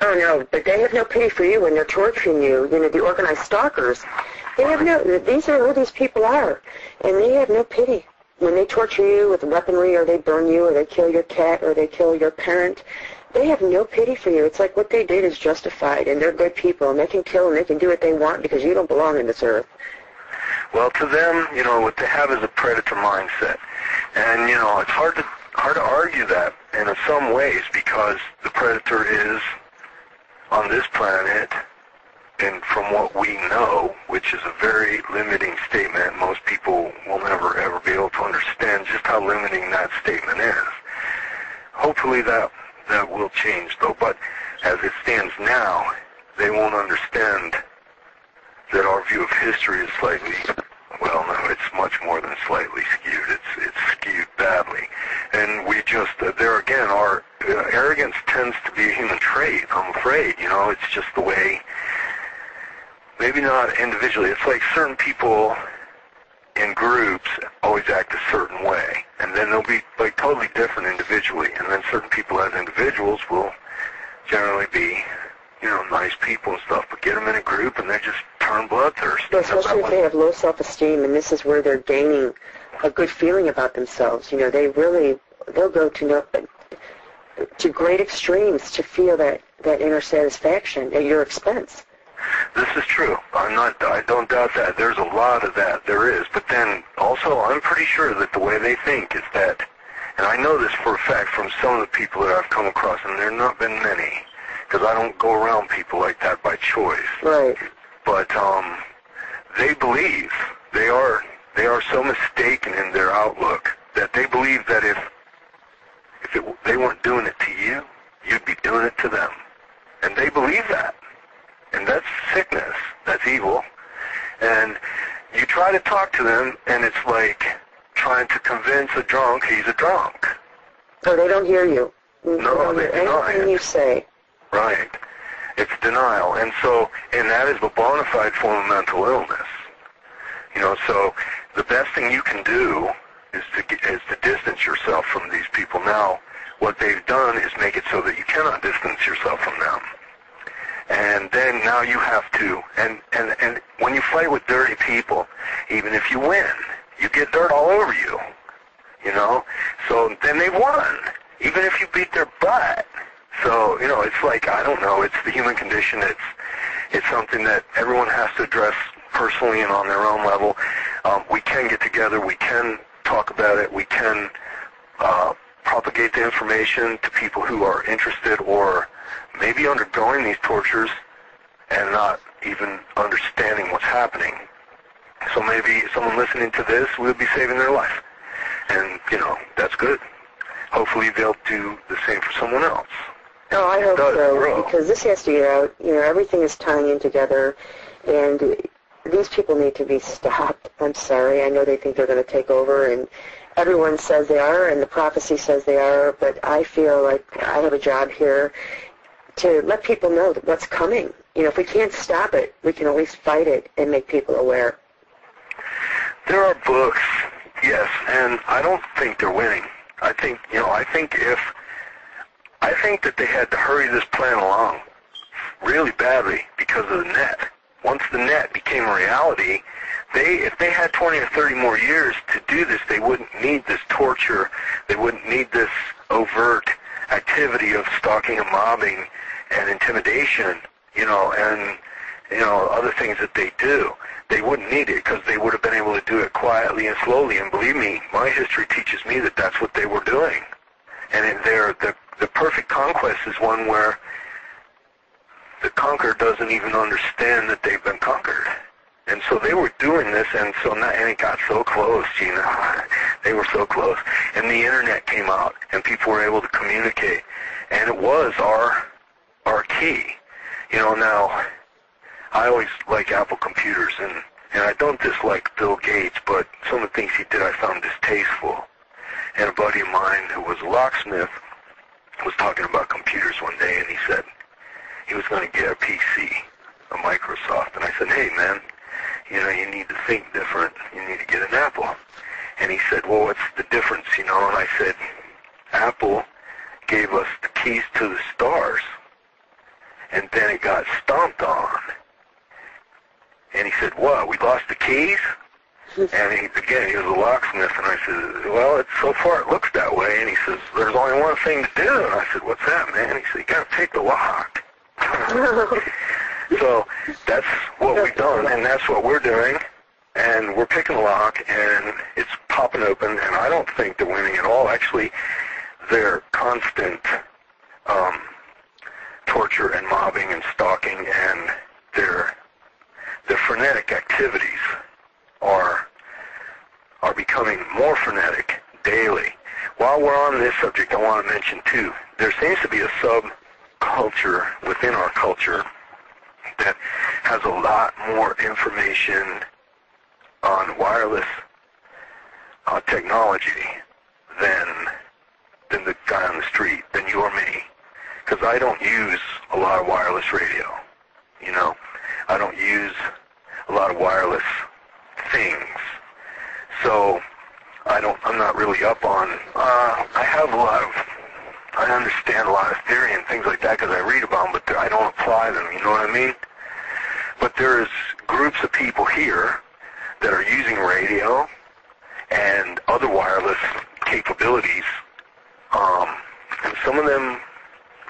[SPEAKER 2] Oh, no, but they have no pity for you when they're torturing you. The organized stalkers, these are who these people are, and they have no pity. When they torture you with weaponry, or they burn you, or they kill your cat, or they kill your parent, they have no pity for you. It's like what they did is justified, and they're good people, and they can kill and they can do what they want because you don't belong in this earth.
[SPEAKER 3] Well, to them, what they have is a predator mindset. And, it's hard to argue that in some ways because the predator is on this planet, and from what we know, which is a very limiting statement, most people will never ever be able to understand just how limiting that statement is. Hopefully that will change, though. But as it stands now, they won't understand that our view of history is slightly, well, no, it's much more than slightly skewed. It's skewed badly. And we just, there again, our arrogance tends to be a human trait, I'm afraid. It's just the way, maybe not individually. It's like certain people in groups always act a certain way. And then they'll be like totally different individually. And then certain people as individuals will generally be, nice people and stuff, but get them in a group and they just turn bloodthirsty.
[SPEAKER 2] Yeah, especially if they have low self-esteem, and this is where they're gaining a good feeling about themselves. They'll go to great extremes to feel that inner satisfaction at your expense.
[SPEAKER 3] This is true. I don't doubt that. There's a lot of that. There is. But then also I'm pretty sure that the way they think is that, and I know this for a fact from some of the people that I've come across, and there have not been many, because I don't go around people like that by choice. Right. But they believe they are so mistaken in their outlook that they believe that if they weren't doing it to you, you'd be doing it to them. And they believe that. And that's sickness. That's evil. And you try to talk to them, and it's like trying to convince a drunk he's a drunk.
[SPEAKER 2] Oh, they don't hear you.
[SPEAKER 3] No, they deny it.
[SPEAKER 2] Anything you say.
[SPEAKER 3] Right. It's denial. And that is a bona fide form of mental illness. So the best thing you can do is to distance yourself from these people. Now, what they've done is make it so that you cannot distance yourself from them. And then now you have to, and when you fight with dirty people, even if you win, you get dirt all over you, so then they won, even if you beat their butt. So, it's like, I don't know, it's the human condition. It's something that everyone has to address personally and on their own level. We can get together, we can talk about it, we can propagate the information to people who are interested or maybe undergoing these tortures and not even understanding what's happening. So maybe someone listening to this will be saving their life. And, that's good. Hopefully they'll do the same for someone else.
[SPEAKER 2] Oh, I hope so, because this has to get out. Everything is tying in together, and these people need to be stopped. I'm sorry. I know they think they're going to take over, and everyone says they are, and the prophecy says they are, but I feel like I have a job here to let people know that what's coming. If we can't stop it, we can at least fight it and make people aware.
[SPEAKER 3] There are books, yes, and I don't think they're winning. I think that they had to hurry this plan along really badly because of the net. Once the net became a reality, if they had 20 or 30 more years to do this, they wouldn't need this torture. They wouldn't need this overt activity of stalking and mobbing and intimidation, and other things that they do. They wouldn't need it because they would have been able to do it quietly and slowly. And believe me, my history teaches me that that's what they were doing. And the perfect conquest is one where the conqueror doesn't even understand that they've been conquered. And so they were doing this, and it got so close, Gina. They They were so close. And the internet came out, and people were able to communicate. And it was our key. You know, now, I always like Apple computers, and I don't dislike Bill Gates, but some of the things he did I found distasteful. And a buddy of mine who was a locksmith was talking about computers one day, and he said he was going to get a PC, a Microsoft. And I said, hey, man, you know, you need to think different. You need to get an Apple. And he said, well, what's the difference, you know? And I said, Apple gave us the keys to the stars, and then it got stomped on. And he said, what, we lost the keys? And he was a locksmith, and I said, well, so far it looks that way. And he says, there's only one thing to do. And I said, what's that, man? He said, you got to take the lock. So that's what we've done, and that's what we're doing. And we're picking the lock, and it's popping open, and I don't think they're winning at all. Actually, their constant torture and mobbing and stalking and their frenetic activities are becoming more frenetic daily. While we're on this subject, I want to mention, too, there seems to be a subculture within our culture that has a lot more information on wireless technology than the guy on the street, than you or me. Because I don't use a lot of wireless radio, you know. I don't use a lot of wireless things. So I'm not really up on, I understand a lot of theory and things like that because I read about them, but I don't apply them, you know what I mean? But there's groups of people here that are using radio and other wireless capabilities, and some of them,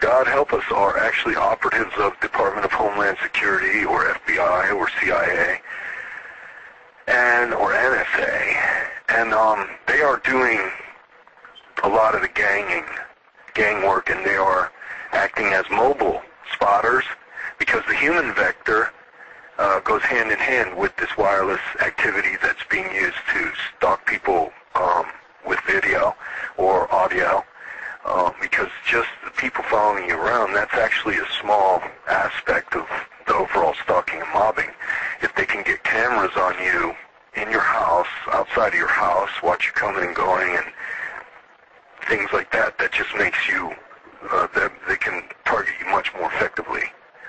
[SPEAKER 3] God help us, are actually operatives of Department of Homeland Security or FBI or CIA or NSA, and they are doing a lot of the gang work, and they are acting as mobile spotters because the human vector goes hand in hand with this wireless activity that's being used to stalk people with video or audio, because just the people following you around, that's actually a small aspect of the overall stalking and mobbing. If they can get cameras on you in your house, outside of your house, watch you coming and going, and things like that, that just makes you, they can target you much more effectively.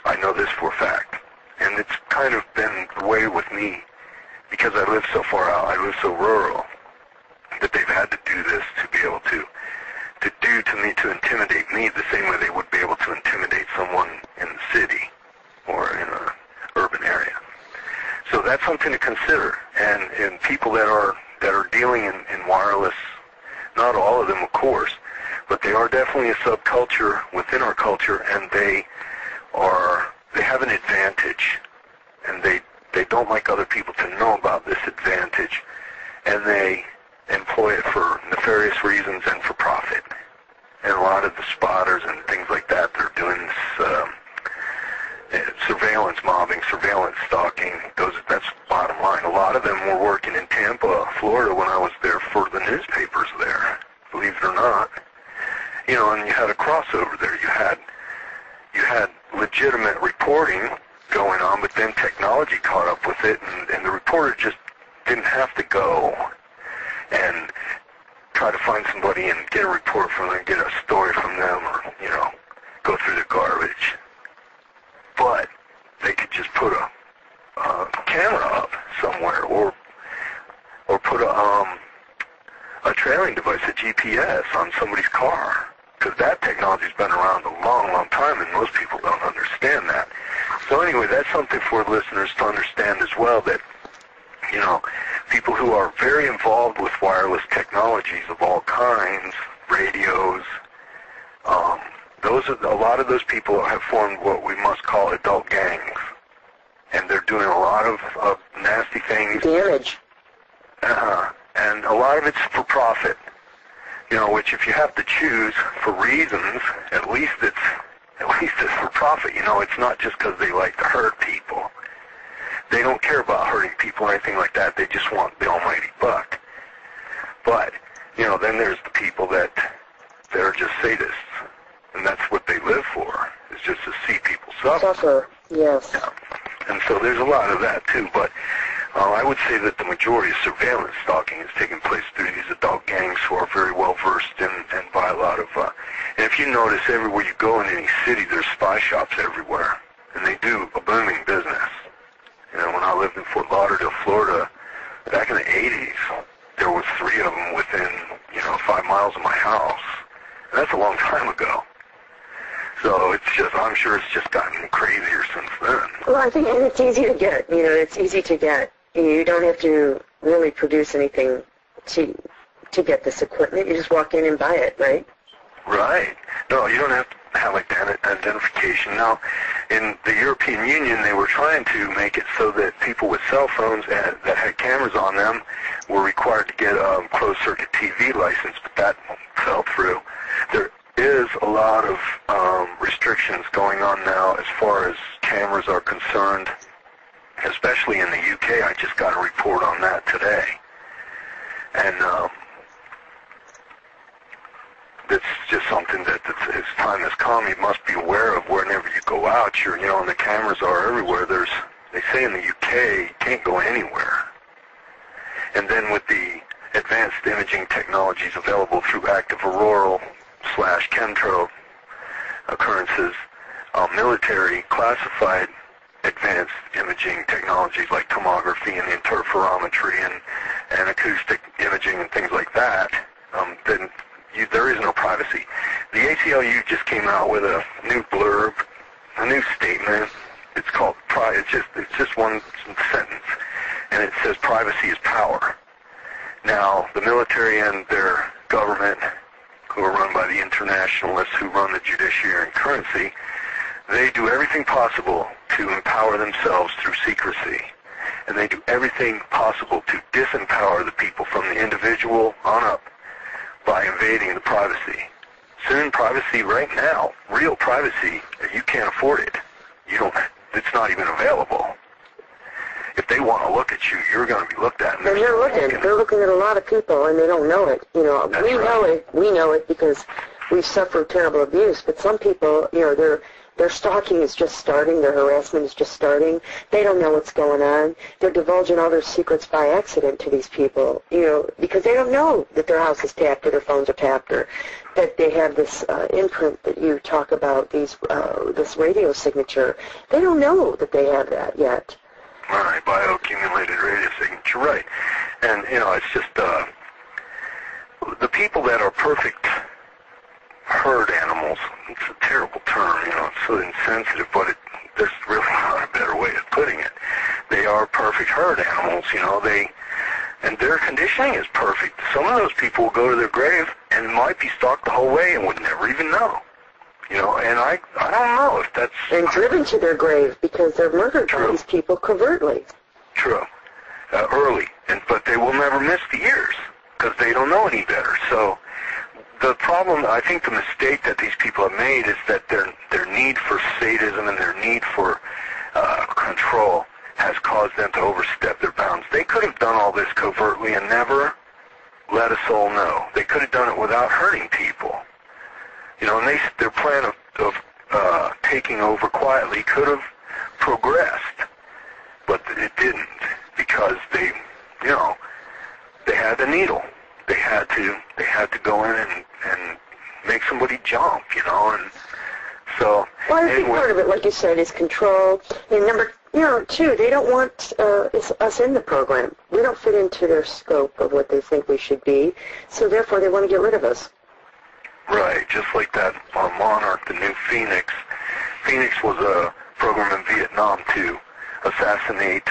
[SPEAKER 3] I know this for a fact. And it's kind of been the way with me, because I live so far out, I live so rural, that they've had to do this to be able to do to me, to intimidate me the same way they would be able to intimidate someone in the city or in an urban area. So that's something to consider. And people that are dealing in wireless, not all of them, of course, but they are definitely a subculture within our culture, and they have an advantage, and they don't like other people to know about this advantage, and they employ it for nefarious reasons and for profit. And a lot of the spotters and things like that, they're doing this surveillance mobbing, surveillance stalking. That's bottom line. A lot of them were working in Tampa, Florida, when I was there for the newspapers there, believe it or not. You know, and you had a crossover there. You had legitimate reporting going on, but then technology caught up with it, and the reporter just didn't have to go and try to find somebody and get a report from them, get a story from them, or, you know, go through the garbage. But they could just put a camera up somewhere, or put a trailing device, a GPS, on somebody's car. Because that technology's been around a long, long time, and most people don't understand that. So anyway, that's something for listeners to understand as well, that, you know, people who are very involved with wireless technologies of all kinds, radios, a lot of those people have formed what we must call adult gangs. And they're doing a lot of nasty things.
[SPEAKER 2] Damage.
[SPEAKER 3] And a lot of it's for profit. You know, which if you have to choose for reasons, at least it's for profit. You know, it's not just because they like to hurt people. They don't care about hurting people or anything like that. They just want the almighty buck. But then there's the people that are just sadists, and that's what they live for, is just to see people suffer.
[SPEAKER 2] Yes.
[SPEAKER 3] Yeah. And so there's a lot of that, too, but I would say that the majority of surveillance stalking is taking place through these adult gangs who are very well versed and buy a lot of, and if you notice, everywhere you go in any city, there's spy shops everywhere, and they do a booming business. When I lived in Fort Lauderdale, Florida, back in the 80s, there was 3 of them within, 5 miles of my house. And that's a long time ago. So it's just, I'm sure it's just gotten crazier since then.
[SPEAKER 2] Well, I think, and it's easy to get. It's easy to get. You don't have to really produce anything to get this equipment. You just walk in and buy it, right?
[SPEAKER 3] Right. No, you don't have to have identification. Now, in the European Union, they were trying to make it so that people with cell phones that had cameras on them were required to get a closed-circuit TV license, but that fell through. There is a lot of restrictions going on now as far as cameras are concerned, especially in the UK. I just got a report on that today. And it's just something that as time has come, you must be aware of whenever you go out. And the cameras are everywhere. They say in the UK, you can't go anywhere. And then with the advanced imaging technologies available through active auroral / chemtrail occurrences, military classified advanced imaging technologies like tomography and interferometry and acoustic imaging and things like that, then there is no privacy. The ACLU just came out with a new blurb, a new statement. It's called it's just one sentence, and it says privacy is power. Now, the military and their government, who are run by the internationalists who run the judiciary and currency, they do everything possible to empower themselves through secrecy. And they do everything possible to disempower the people from the individual on up by invading the privacy. Soon, privacy right now, real privacy, you can't afford it. It's not even available. If they want to look at you, you're going to be looked at.
[SPEAKER 2] And they're looking. They're looking at a lot of people, and they don't know it.
[SPEAKER 3] That's
[SPEAKER 2] we
[SPEAKER 3] right.
[SPEAKER 2] know it. We know it because we've suffered terrible abuse. But some people, their stalking is just starting. Their harassment is just starting. They don't know what's going on. They're divulging all their secrets by accident to these people, because they don't know that their house is tapped or their phones are tapped or that they have this imprint that you talk about, this radio signature. They don't know that they have that yet.
[SPEAKER 3] Right, bioaccumulated radio signature, right. And, it's just the people that are perfect herd animals, it's a terrible term, it's so insensitive, but there's really not a better way of putting it. They are perfect herd animals, and their conditioning is perfect. Some of those people will go to their grave and might be stalked the whole way and would never even know. And I don't know if that's...
[SPEAKER 2] And driven to their grave because they're murdered by these people covertly.
[SPEAKER 3] True. Early. But they will never miss the years because they don't know any better. So the problem, I think the mistake that these people have made is that their need for sadism and their need for control has caused them to overstep their bounds. They could have done all this covertly and never let a soul know. They could have done it without hurting people. And their plan of taking over quietly could have progressed, but it didn't because they had the needle. They had to go in and make somebody jump, and so.
[SPEAKER 2] Well, I think part of it, like you said, is control. And number, two, they don't want us in the program. We don't fit into their scope of what they think we should be, so therefore they want to get rid of us.
[SPEAKER 3] Right, just like that Monarch, the new Phoenix. Phoenix was a program in Vietnam to assassinate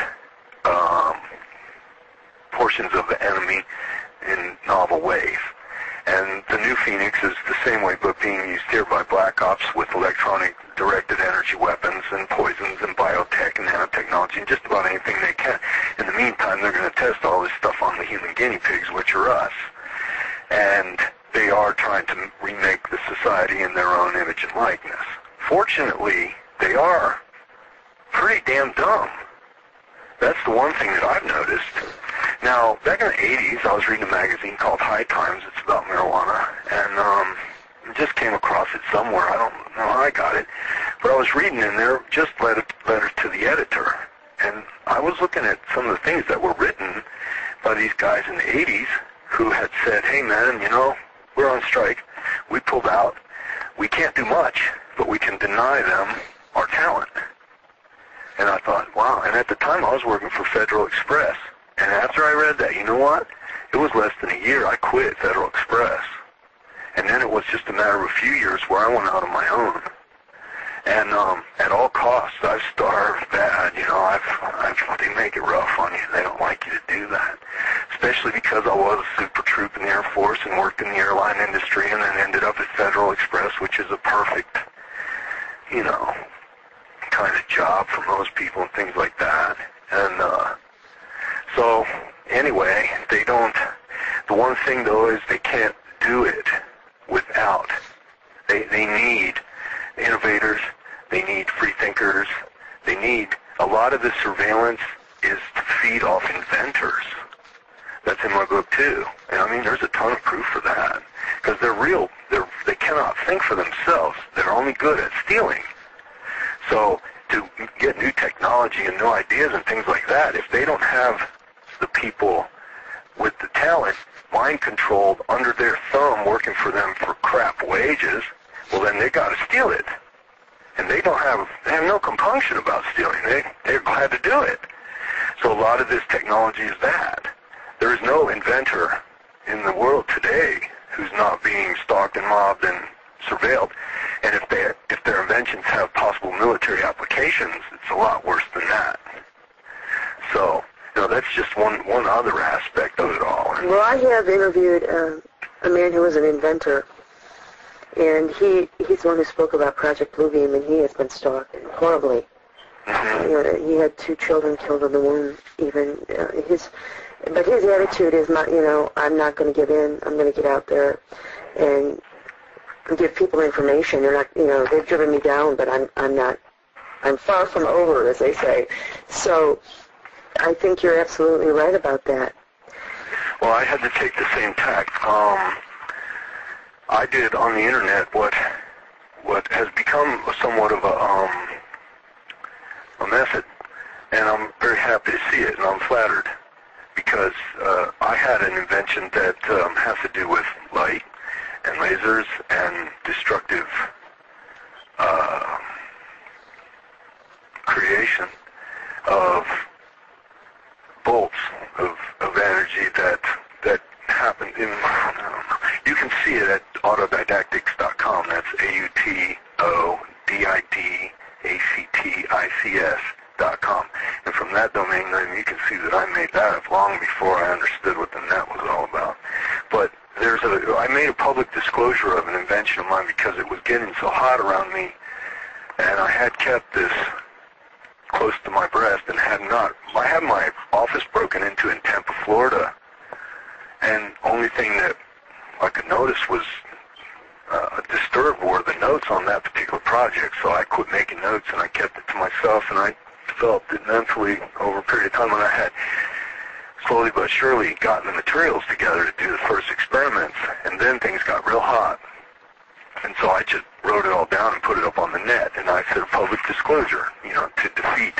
[SPEAKER 3] portions of the enemy in novel ways. And the new Phoenix is the same way, but being used here by black ops with electronic directed energy weapons and poisons and biotech and nanotechnology and just about anything they can. In the meantime, they're going to test all this stuff on the human guinea pigs, which are us. And they are trying to remake the society in their own image and likeness. Fortunately, they are pretty damn dumb. That's the one thing that I've noticed. Now, back in the 80s, I was reading a magazine called High Times. It's about marijuana, and just came across it somewhere. I don't know how I got it, but I was reading in there just letter to the editor, and I was looking at some of the things that were written by these guys in the 80s who had said, hey man, you know, we're on strike, we pulled out, we can't do much, but we can deny them our talent. And I thought, wow, and at the time I was working for Federal Express, and after I read that, you know what, it was less than a year I quit Federal Express. And then it was just a matter of a few years where I went out on my own. And at all costs, I've starved bad. You know, they make it rough on you. They don't like you to do that. Especially because I was a super troop in the Air Force and worked in the airline industry and then ended up at Federal Express, which is a perfect, you know, kind of job for most people and things like that. And so, anyway, they don't, the one thing, though, is they can't do it without. They need innovators, they need free thinkers, they need, a lot of the surveillance is to feed off inventors. That's in my book too. And I mean, there's a ton of proof for that. Because they cannot think for themselves. They're only good at stealing. So to get new technology and new ideas and things like that, if they don't have the people with the talent mind-controlled under their thumb working for them for crap wages, well then they got to steal it. And they have no compunction about stealing. They're glad to do it. So a lot of this technology is that. There is no inventor in the world today who's not being stalked and mobbed and surveilled. And if their inventions have possible military applications, it's a lot worse than that. So, you know, that's just one other aspect of it all.
[SPEAKER 2] Well, I have interviewed a man who was an inventor, and he's the one who spoke about Project Bluebeam, and he has been stalked horribly.
[SPEAKER 3] Mm-hmm.
[SPEAKER 2] You know, he had 2 children killed in the womb, even. But his attitude is not, you know, I'm not going to give in. I'm going to get out there and give people information. They're not, you know, they've driven me down, but I'm not. I'm far from over, as they say. So I think you're absolutely right about that.
[SPEAKER 3] Well, I had to take the same tack. I did on the internet what has become somewhat of a method, and I'm very happy to see it, and I'm flattered, because I had an invention that has to do with light and lasers and destructive creation of bolts of energy that happen in, I don't know. You can see it at autodidactics.com. That's AUTODIDACTICS.com. And from that domain name, you can see that I made that up long before I understood what the net was all about. But I made a public disclosure of an invention of mine because it was getting so hot around me, and I had kept this close to my breast and I had my office broken into in Tampa, Florida, and only thing that I could notice was disturbed were the notes on that particular project, so I quit making notes and I kept it to myself, and I developed it mentally over a period of time when I had slowly but surely gotten the materials together to do the first experiments, and then things got real hot. And so I just wrote it all down and put it up on the net, and I said a public disclosure, you know, to defeat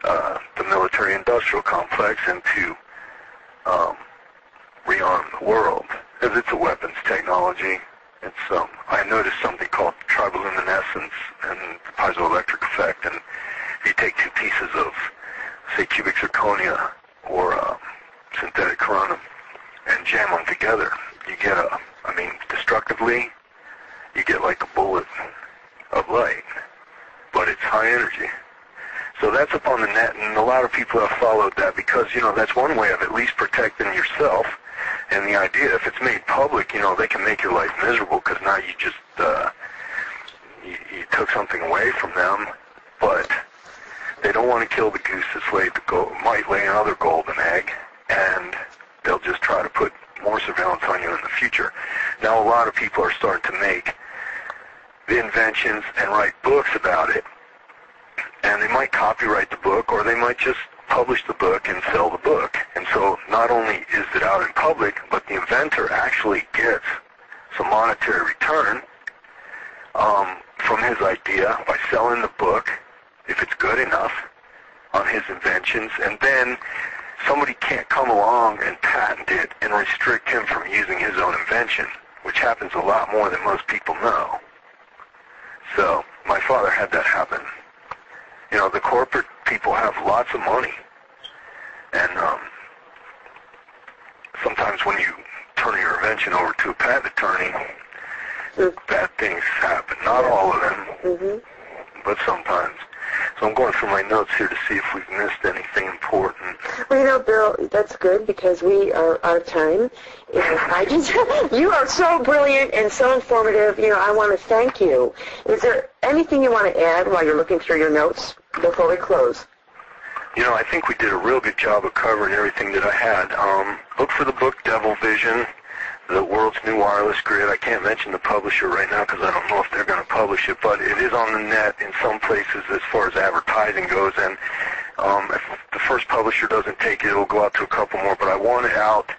[SPEAKER 3] the military-industrial complex and to rearm the world, because it's a weapons technology. It's I noticed something called triboluminescence and the piezoelectric effect, and if you take 2 pieces of, say, cubic zirconia or synthetic corundum and jam them together, you get destructively, you get like a bullet of light, but it's high energy. So that's up on the net, and a lot of people have followed that because, you know, that's one way of at least protecting yourself. And the idea, if it's made public, you know, they can make your life miserable because now you just, you took something away from them, but they don't want to kill the goose that's might lay another golden egg, and they'll just try to put more surveillance on you in the future. Now a lot of people are starting to make the inventions and write books about it, and they might copyright the book, or they might just publish the book and sell the book. And so not only is it out in public, but the inventor actually gets some monetary return from his idea by selling the book, if it's good enough, on his inventions. And then somebody can't come along and patent it and restrict him from using his own invention, which happens a lot more than most people know. So my father had that happen. You know, the corporate people have lots of money, and sometimes when you turn your invention over to a patent attorney, bad things happen. Not all of them, but sometimes. So I'm going through my notes here to see if we've missed anything important.
[SPEAKER 2] Well, you know, Bill, that's good because we are out of time. And you are so brilliant and so informative. You know, I want to thank you. Is there anything you want to add while you're looking through your notes before we close?
[SPEAKER 3] You know, I think we did a real good job of covering everything that I had. Look for the book Devil Vision, the world's new wireless grid. I can't mention the publisher right now because I don't know if they're going to publish it, but it is on the net in some places as far as advertising goes, and if the first publisher doesn't take it, it'll go out to a couple more, but I want it out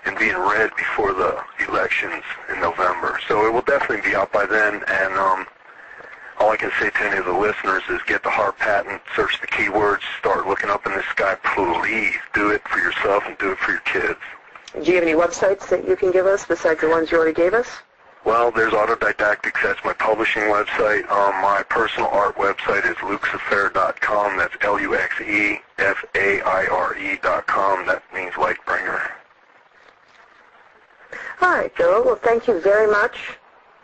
[SPEAKER 3] and being read before the elections in November. So it will definitely be out by then, and all I can say to any of the listeners is get the HARP patent, search the keywords, start looking up in the sky. Please do it for yourself and do it for your kids.
[SPEAKER 2] Do you have any websites that you can give us besides the ones you already gave us?
[SPEAKER 3] Well, there's Autodidactics. That's my publishing website. My personal art website is luxaffair.com. That's LuxeFaire.com. That means Lightbringer.
[SPEAKER 2] All right, Bill. Well, thank you very much.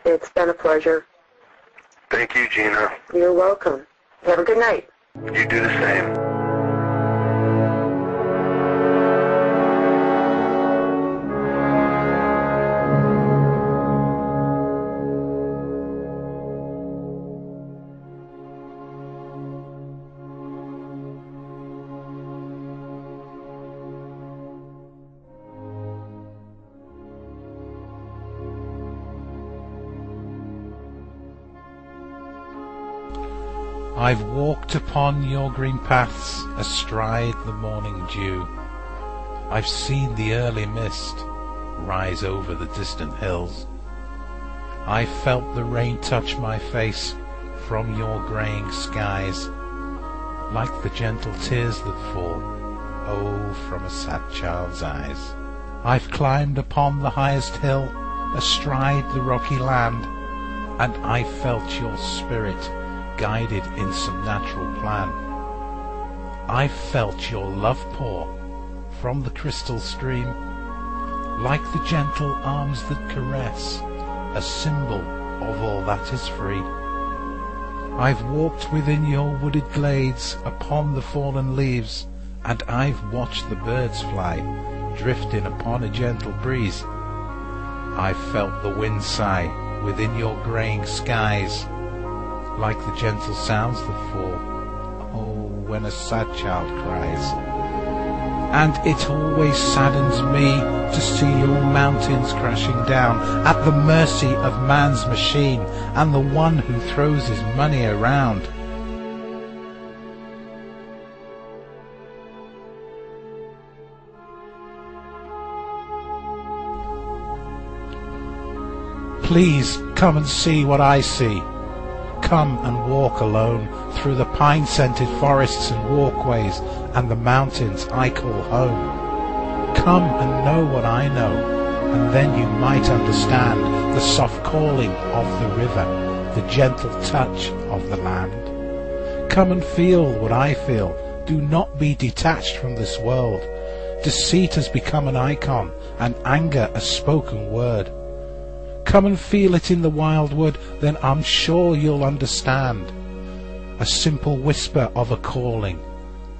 [SPEAKER 2] It's been a pleasure.
[SPEAKER 3] Thank you, Gina.
[SPEAKER 2] You're welcome. Have a good night.
[SPEAKER 3] You do the same.
[SPEAKER 1] I've walked upon your green paths astride the morning dew. I've seen the early mist rise over the distant hills. I've felt the rain touch my face from your greying skies, like the gentle tears that fall, oh, from a sad child's eyes. I've climbed upon the highest hill astride the rocky land, and I've felt your spirit guided in some natural plan. I've felt your love pour from the crystal stream, like the gentle arms that caress, a symbol of all that is free. I've walked within your wooded glades upon the fallen leaves, and I've watched the birds fly, drifting upon a gentle breeze. I've felt the wind sigh within your greying skies, like the gentle sounds that fall, oh, when a sad child cries. And it always saddens me to see your mountains crashing down at the mercy of man's machine and the one who throws his money around. Please come and see what I see. Come and walk alone through the pine-scented forests and walkways and the mountains I call home. Come and know what I know, and then you might understand the soft calling of the river, the gentle touch of the land. Come and feel what I feel. Do not be detached from this world. Deceit has become an icon, and anger a spoken word. Come and feel it in the wild wood, then I'm sure you'll understand. A simple whisper of a calling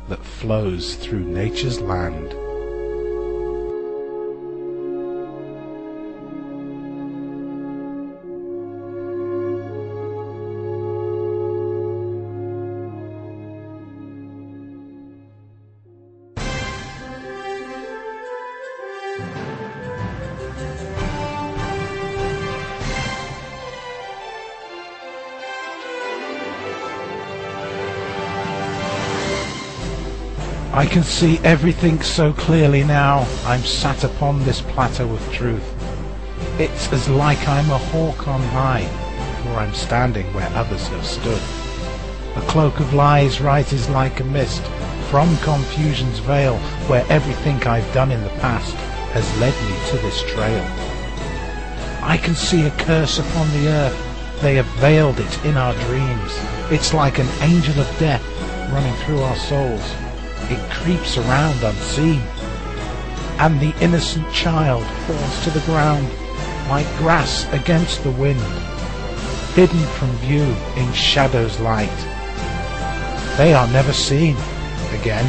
[SPEAKER 1] that flows through nature's land. I can see everything so clearly now. I'm sat upon this plateau of truth. It's as like I'm a hawk on high, for I'm standing where others have stood. A cloak of lies rises like a mist from confusion's veil, where everything I've done in the past has led me to this trail. I can see a curse upon the earth. They have veiled it in our dreams. It's like an angel of death running through our souls. It creeps around unseen, and the innocent child falls to the ground like grass against the wind, hidden from view in shadow's light. They are never seen again.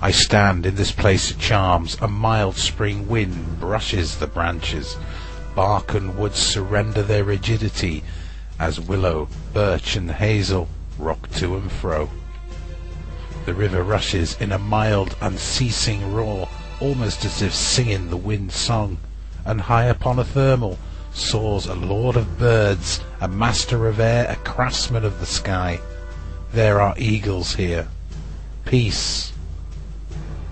[SPEAKER 1] I stand in this place of charms. A mild spring wind brushes the branches. Bark and wood surrender their rigidity as willow, birch and hazel rock to and fro. The river rushes in a mild, unceasing roar, almost as if singing the wind's song, and high upon a thermal soars a lord of birds, a master of air, a craftsman of the sky. There are eagles here. Peace,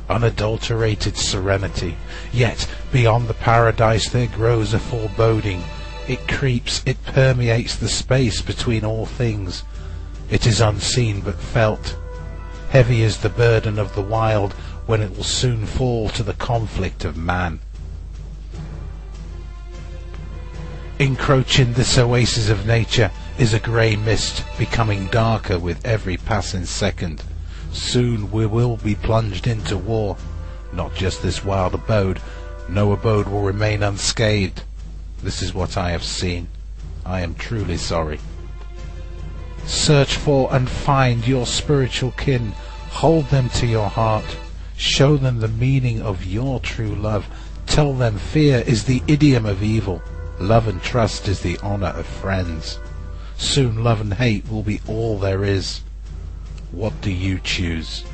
[SPEAKER 1] unadulterated serenity. Yet beyond the paradise there grows a foreboding. It creeps, it permeates the space between all things. It is unseen but felt. Heavy is the burden of the wild when it will soon fall to the conflict of man. Encroaching this oasis of nature is a grey mist, becoming darker with every passing second. Soon we will be plunged into war. Not just this wild abode. No abode will remain unscathed. This is what I have seen. I am truly sorry. Search for and find your spiritual kin. Hold them to your heart. Show them the meaning of your true love. Tell them fear is the idiom of evil. Love and trust is the honor of friends. Soon love and hate will be all there is. What do you choose?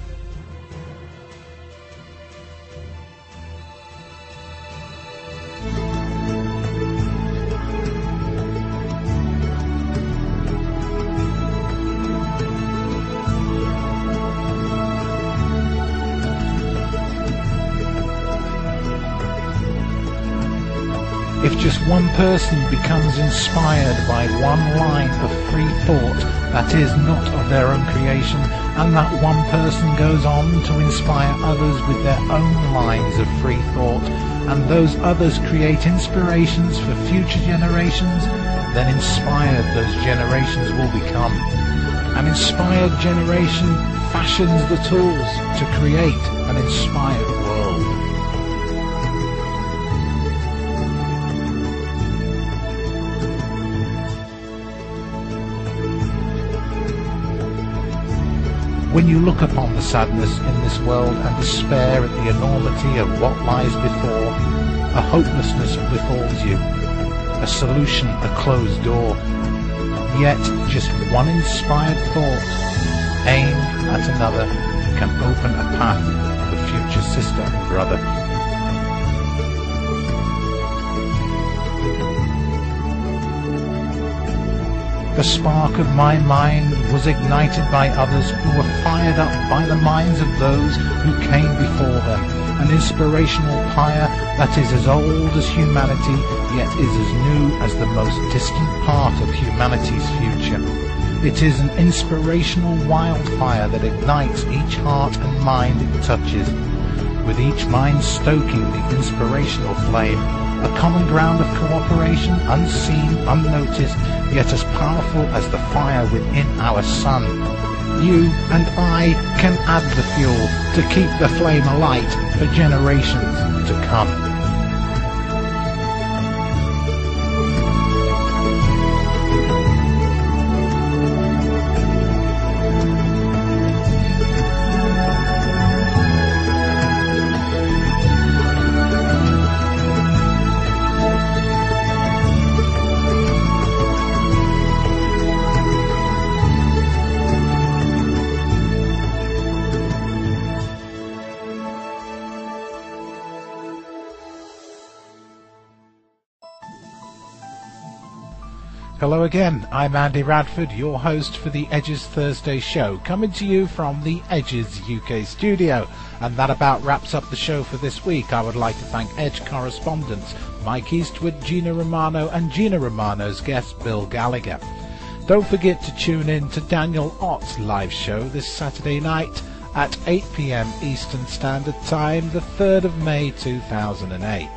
[SPEAKER 1] If just one person becomes inspired by one line of free thought that is not of their own creation, and that one person goes on to inspire others with their own lines of free thought, and those others create inspirations for future generations, then inspired those generations will become. An inspired generation fashions the tools to create an inspired world. When you look upon the sadness in this world and despair at the enormity of what lies before, a hopelessness befalls you, a solution a closed door. Yet just one inspired thought, aimed at another, can open a path for future sister and brother. The spark of my mind was ignited by others who were fired up by the minds of those who came before them, an inspirational fire that is as old as humanity, yet is as new as the most distant part of humanity's future. It is an inspirational wildfire that ignites each heart and mind it touches, with each mind stoking the inspirational flame, a common ground of cooperation, unseen, unnoticed, yet as powerful as the fire within our sun. You and I can add the fuel to keep the flame alight for generations to come. Hello again, I'm Andy Radford, your host for the Edges Thursday show, coming to you from the Edges UK studio. And that about wraps up the show for this week. I would like to thank Edge correspondents Mike Eastwood, Gina Romano, and Gina Romano's guest Bill Gallagher. Don't forget to tune in to Daniel Ott's live show this Saturday night at 8 p.m. Eastern Standard Time, the 3rd of May 2008.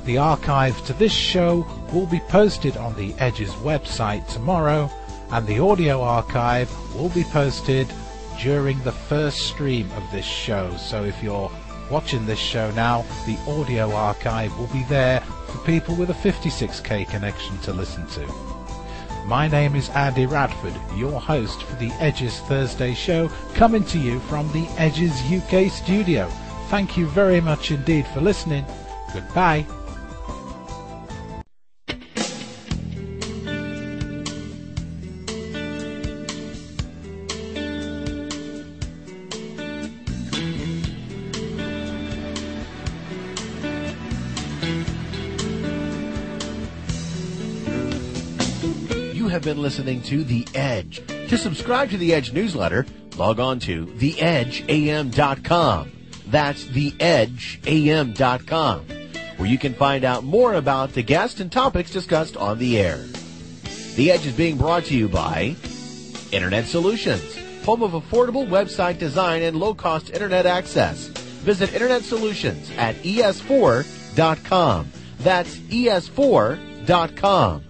[SPEAKER 1] The archive to this show will be posted on the Edges website tomorrow, and the audio archive will be posted during the first stream of this show. So if you're watching this show now, the audio archive will be there for people with a 56k connection to listen to. My name is Andy Radford, your host for the Edges Thursday show, coming to you from the Edges UK studio. Thank you very much indeed for listening. Goodbye.
[SPEAKER 5] Have been listening to The Edge. To subscribe to The Edge newsletter, log on to theedgeam.com. That's theedgeam.com, where you can find out more about the guests and topics discussed on the air. The Edge is being brought to you by Internet Solutions, home of affordable website design and low-cost Internet access. Visit Internet Solutions at es4.com. That's es4.com.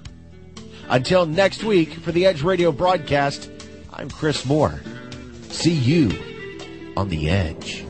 [SPEAKER 5] Until next week, for the Edge Radio broadcast, I'm Chris Moore. See you on the Edge.